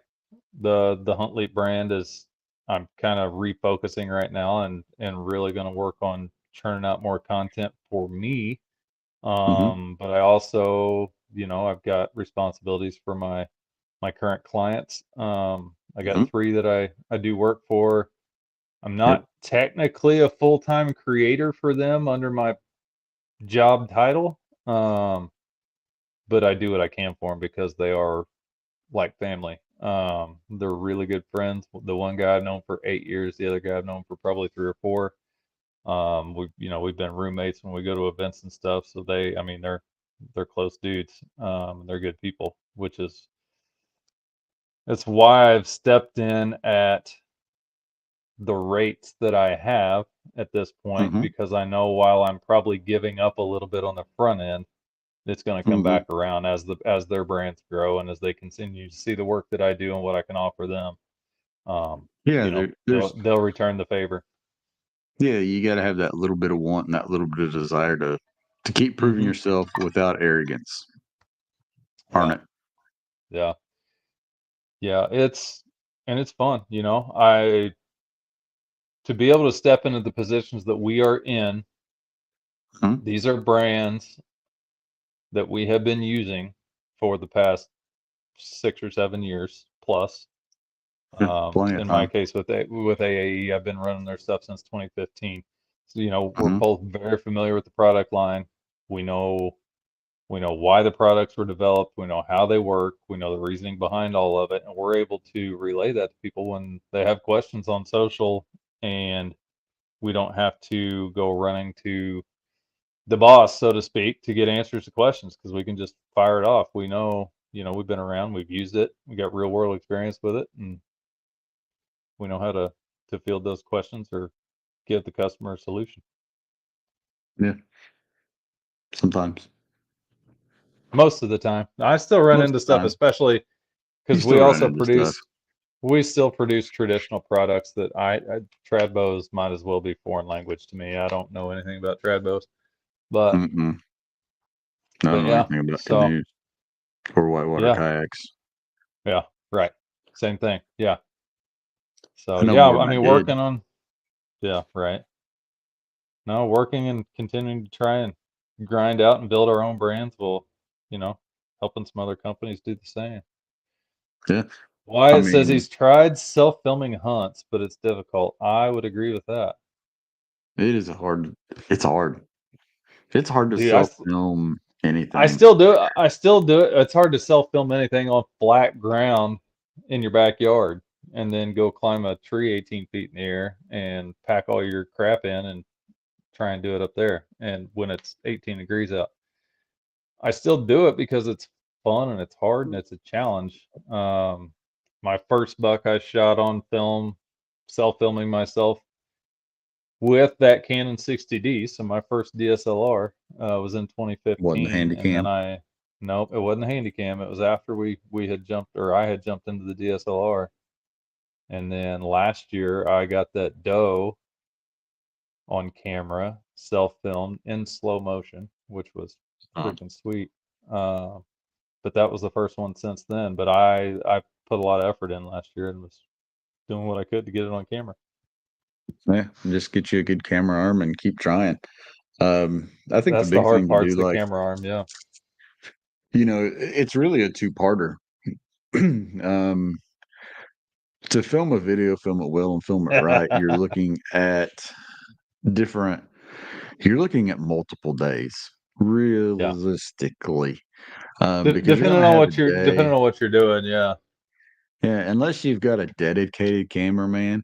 The Huntley brand is, I'm kind of refocusing right now and really going to work on churning out more content for me. Hmm. But I also, I've got responsibilities for my current clients. I got Hmm. three that I do work for. I'm Yep. not technically a full-time creator for them under my job title. But I do what I can for them because they are like family. They're really good friends. The one guy I've known for 8 years, the other guy I've known for probably 3 or 4. We've been roommates when we go to events and stuff. So I mean, they're close dudes. They're good people, that's why I've stepped in at the rates that I have at this point, Hmm. because I know while I'm probably giving up a little bit on the front end, it's going to come Hmm. back around as their brands grow and as they continue to see the work that I do and what I can offer them. Yeah, there's They'll return the favor. yeah, you got to have that little bit of want and that little bit of desire to keep proving Hmm. yourself without arrogance. Aren't Yeah, it? yeah, yeah. It's fun. I To be able to step into the positions that we are in. Hmm. These are brands that we have been using for the past 6 or 7 years plus. Yeah, plenty of In my time. case with AAE, I've been running their stuff since 2015. So, we're Hmm. both very familiar with the product line. We know we know why the products were developed. We know how they work. We know the reasoning behind all of it, and we're able to relay that to people when they have questions on social, and we don't have to go running to the boss, so to speak, to get answers to questions because we can just fire it off. We know, we've been around, we've used it, we got real world experience with it, and we know how to field those questions or give the customer a solution. Yeah, sometimes. Most of the time, I still run Most into of the stuff, time, especially you because still run into stuff. we still produce traditional products that Tradbos might as well be foreign language to me. I don't know anything about Tradbos, but Mm-mm. I don't know yeah. anything about So canoes or whitewater yeah, kayaks. yeah, right, same thing. Yeah. So I know yeah, more than I I mean, did. yeah, right. No, working and continuing to try and grind out and build our own brands will, you know, helping some other companies do the same. Yeah. I Wyatt says mean, he's tried self-filming hunts, but it's difficult. I would agree with that. it is a hard. It's hard. It's hard to Dude, self film I anything. still do it. I still do it. It's hard to self-film anything on flat ground in your backyard and then go climb a tree 18 feet in the air and pack all your crap in and try and do it up there. And when it's 18 degrees out, I still do it because it's fun and it's hard and it's a challenge. My first buck I shot on film, self-filming myself with that Canon 60D. So my first DSLR was in Wasn't the 2015, handy and then cam. nope, it wasn't a handy cam. It was after we had jumped, or I had jumped into the DSLR, and then last year I got that doe on camera, self-filmed in slow motion, which was Um, freaking sweet. Uh, but that was the first one since then. But I put a lot of effort in last year and was doing what I could to get it on camera. yeah, just get you a good camera arm and keep trying. I think the That's the big hard thing to part's do, the like, camera arm. Yeah. it's really a two-parter. um, to film a video, film it well, and film it right, different. You're looking at multiple days, Yeah. realistically, because you're Depending gonna on have a what you're day. depending on what you're doing, yeah. Yeah, unless you've got a dedicated cameraman,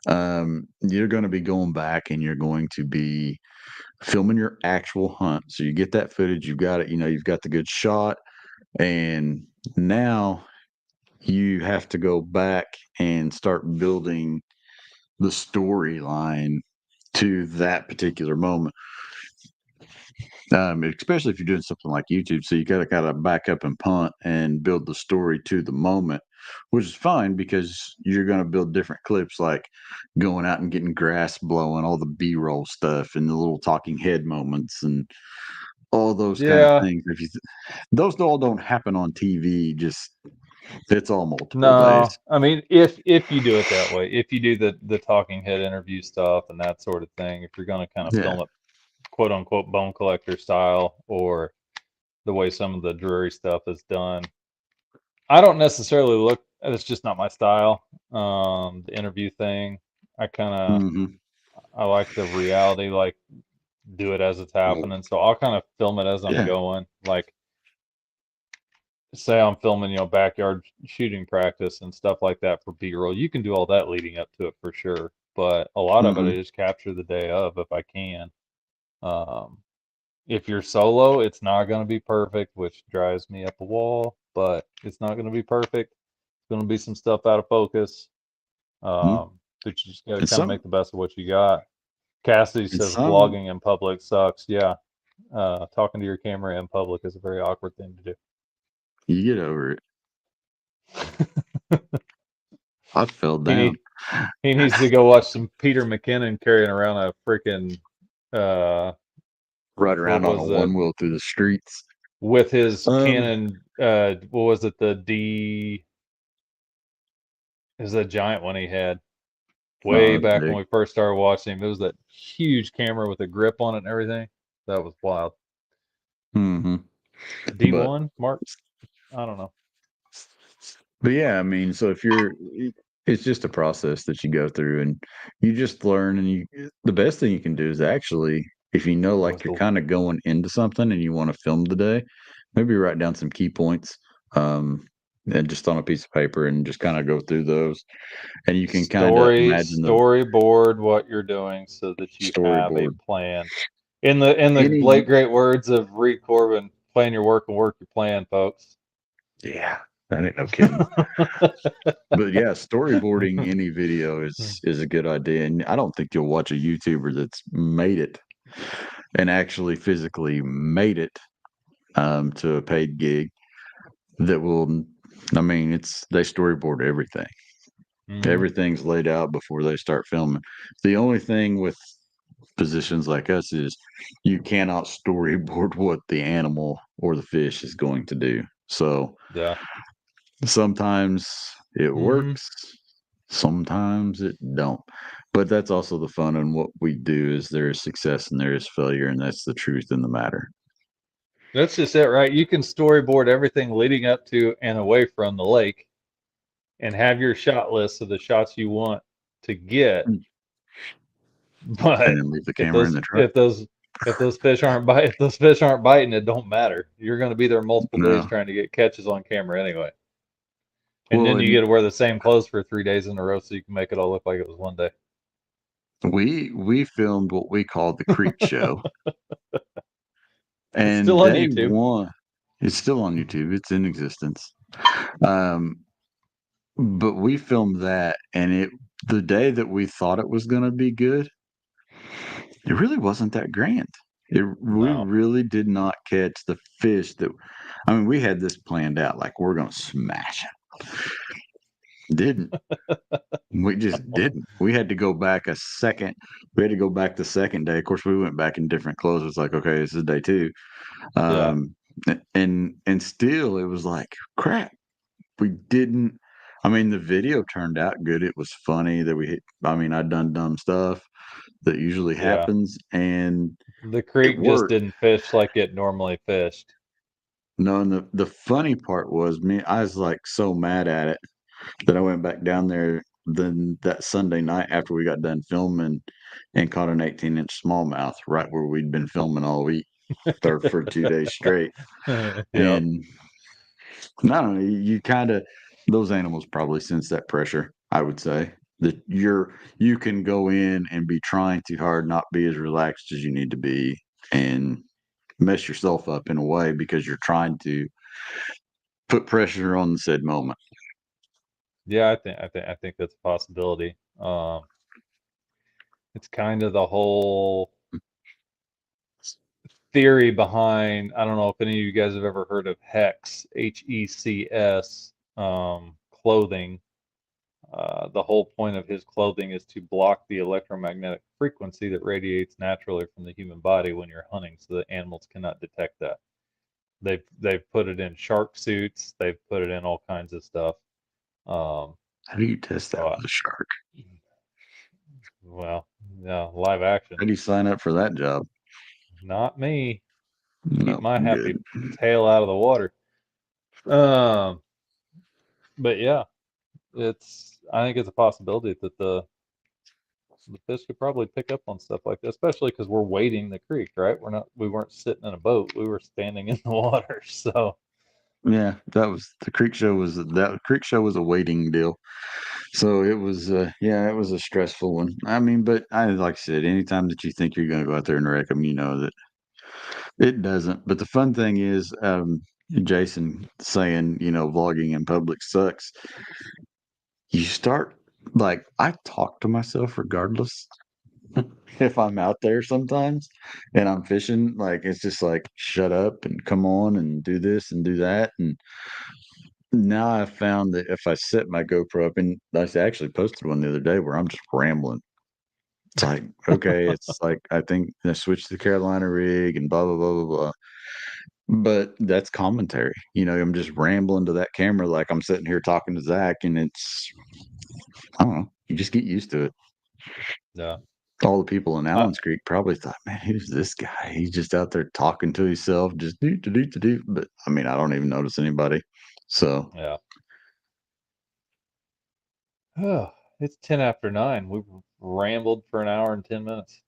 you're going to be going back and you're going to be filming your actual hunt. So you get that footage, you've got it, you've got the good shot, and now you have to go back and start building the storyline to that particular moment. Especially if you're doing something like YouTube, so you got to kind of back up and punt and build the story to the moment, which is fine because you're going to build different clips, like going out and getting grass blowing, all the B-roll stuff, and the little talking head moments, and all those kind of Yeah. things. Those all don't happen on TV, just it's all multiple days. No. I mean, if you do it that way, if you do the talking head interview stuff and that sort of thing, if you're going to kind of Yeah. film it quote unquote bone collector style or the way some of the Drury stuff is done, I don't necessarily look. It's just not my style. The interview thing, I kind of Hmm. I like the reality, like do it as it's happening. So I'll kind of film it as I'm Yeah. going. Like say I'm filming, backyard shooting practice and stuff like that for B-roll. You can do all that leading up to it for sure. But a lot of it I Hmm. just capture the day of if I can. Um, if you're solo, it's not going to be perfect, which drives me up a wall, but it's not going to be perfect. It's going to be some stuff out of focus. But you just got to It's kind of some. make the best of what you got. Cassidy It's says some. vlogging in public sucks. Yeah. Talking to your camera in public is a very awkward thing to You get over it. do. I fell he down. need he needs to go watch some Peter McKinnon carrying around a freaking uh Ride what around on a was it one wheel through the streets. with his Um, Canon what was it, the D, is a giant one he had way oh, it's back when big. we first started watching him. It was that huge camera with a grip on it and everything. That was wild. Hmm. But D1 Mark, I don't know. but yeah, I mean, so if it's just a process that you go through, and you just learn, and the best thing you can do is actually, if you know, Was like you're the kind of going into something and you want to film today, maybe write down some key points, um, and just on a piece of paper, and just kind of go through those, and you can kind of imagine the storyboard what you're doing so that you have a storyboard. plan. In the Any late great words of Reed Corbin, plan your work and work your plan, folks. Yeah, that ain't no kidding. But yeah, storyboarding any video is a good idea, and I don't think you'll watch a YouTuber that's made it and actually physically made it to a paid gig that will. I mean, it's they storyboard everything. Hmm. Everything's laid out before they start filming. The only thing with positions like us is you cannot storyboard what the animal or the fish is going to do. So Yeah. sometimes it Hmm. works, sometimes it don't. But that's also the fun in what we do is there is success and there is failure, and that's the truth in the matter. That's just it, right? You can storyboard everything leading up to and away from the lake. and have your shot list of the shots you want to get. But And then leave the if camera in the truck. those fish aren't biting, it don't matter. You're going to be there multiple days No. trying to get catches on camera anyway. And Well, then you and get to wear the same clothes for 3 days in a row so you can make it all look like it was one day. we filmed what we called the Creek Show, It's and still on day YouTube. one, it's still on YouTube. It's in existence. Um, but we filmed that, and the day that we thought it was going to be good, it really wasn't that grand. We No. really did not catch the fish that. I mean, we had this planned out, like we're going to smash it. Didn't. We just didn't. We had to go back a second. We had to go back the second day. Of course, we went back in different clothes. It's like, okay, this is day two. Yeah. Um, and still, it was like, crap. We didn't. I mean, the video turned out good. It was funny that we. I mean, I'd done dumb stuff that usually Yeah. happens, and The it creek just worked. didn't fish like it normally fished. No, and the funny part was me. I was like so mad at it that I went back down there then that Sunday night after we got done filming and caught an 18-inch smallmouth right where we'd been filming all week for 2 days straight. Yep. And not only you kind of those animals probably sense that pressure, I would say. That you can go in and be trying too hard, not be as relaxed as you need to be, and mess yourself up in a way because you're trying to put pressure on the said moment. Yeah, I think that's a possibility. It's kind of the whole theory behind, I don't know if any of you guys have ever heard of HECS, HECS, clothing. The whole point of his clothing is to block the electromagnetic frequency that radiates naturally from the human body when you're hunting, so that animals cannot detect that. They've put it in shark suits. They've put it in all kinds of stuff. How do you test that So, with a shark? well, yeah, live action. How do you sign up for that job? Not me. Keep No, my I'm good. happy tail out of the water. Um, but yeah, I think it's a possibility that the fish could probably pick up on stuff like that, especially because we're wading the creek, right? We weren't sitting in a boat. We were standing in the water. So Yeah, that was the creek show was that creek show was a waiting deal. So it was yeah, it was a stressful one. I mean, but I like I said, anytime that you think you're gonna go out there and wreck them, you know that it doesn't. But the fun thing is, Jason saying, vlogging in public sucks. You start like I talk to myself regardless if I'm out there sometimes and I'm fishing, like it's just like shut up and come on and do this and do that. And now I've found that if I set my GoPro up, and actually posted one the other day where I'm just rambling. It's like, okay, it's like I think I switched to the Carolina rig and blah blah blah blah blah. But that's commentary. I'm just rambling to that camera like I'm sitting here talking to Zach, and it's I don't know. You just get used to it. yeah, All the people in uh, Allen's Creek probably thought, "Man, who's this guy? He's just out there talking to himself, just do to do to do." But I mean, I don't even notice anybody. So yeah. Oh, it's 10 after 9. We've rambled for an hour and 10 minutes.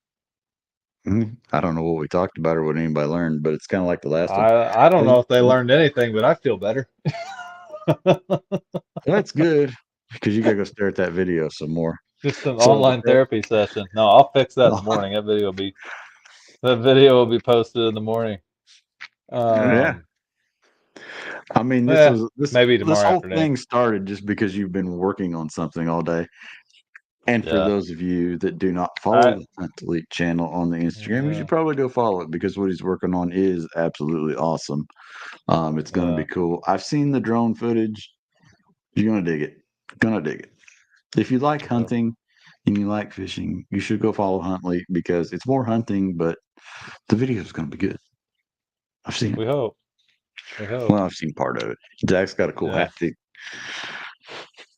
I don't know what we talked about or what anybody learned, but it's kind of like the last one. I don't know Hey, if they learned anything, but I feel better. that's good because you gotta go stare at that video some more. Just an So, online therapy session. No, I'll fix that in the morning. That video will be posted in the morning. yeah, Um, I mean, this eh, was maybe this tomorrow whole afternoon. thing started just because you've been working on something all day. And for Yeah. those of you that do not follow I the Hunt Elite channel on the Instagram, you yeah, should probably go follow it because what he's working on is absolutely awesome. It's going to be yeah, cool. I've seen the drone footage. You're going to dig it. Gonna dig it. If you like yep. hunting and you like fishing, you should go follow Hunt Elite because it's more hunting, but the video is going to be good. I've seen it. We hope. We hope. Well, I've seen part of it. Zach's got a cool Yeah. hat too.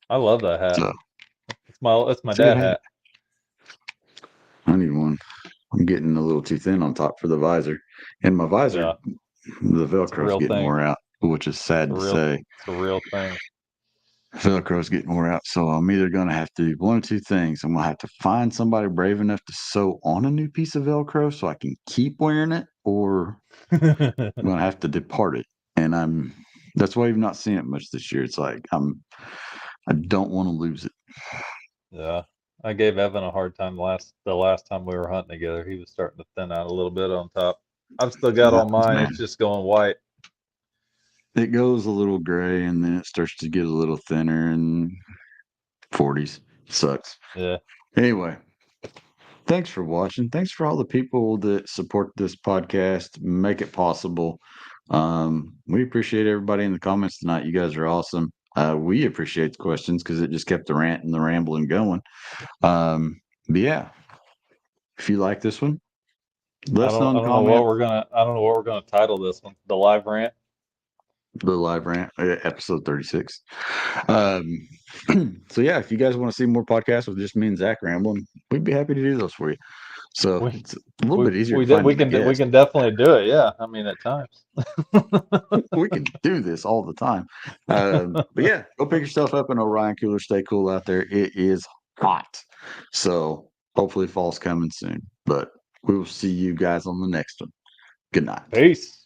I love that hat. So It's my it's a good dad hat. hat. I need one. I'm getting a little too thin on top for the visor. And my visor, Yeah. the It's a Velcro's real getting thing. wore out, which is sad to say. It's a real thing. Velcro's getting wore out, so I'm either going to have to do one of two things. I'm going to have to find somebody brave enough to sew on a new piece of Velcro so I can keep wearing it, or I'm going to have to depart it. And that's why you've not seen it much this year. It's like I don't want to lose it. Yeah. I gave Evan a hard time the last time we were hunting together. He was starting to thin out a little bit on top. I've still got all mine. Man, It's just going white. it goes a little gray and then it starts to get a little thinner and 40s. Sucks. Yeah. Anyway, thanks for watching. Thanks for all the people that support this podcast, make it possible. We appreciate everybody in the comments tonight. You guys are awesome. We appreciate the questions because it just kept the rant and the rambling going. But yeah, if you like this one, let us know in I the don't know what comments. I don't know what we're gonna title this one. The live rant. The live rant, episode 36. Um, so yeah, if you guys want to see more podcasts with just me and Zach rambling, we'd be happy to do those for you. So We it's a little bit easier finding a we guest. can definitely do it. Yeah. I mean, at times. We can do this all the time. But yeah, go pick yourself up an Orion cooler. Stay cool out there. It is hot. So hopefully fall's coming soon. But we will see you guys on the next one. Good night. Peace.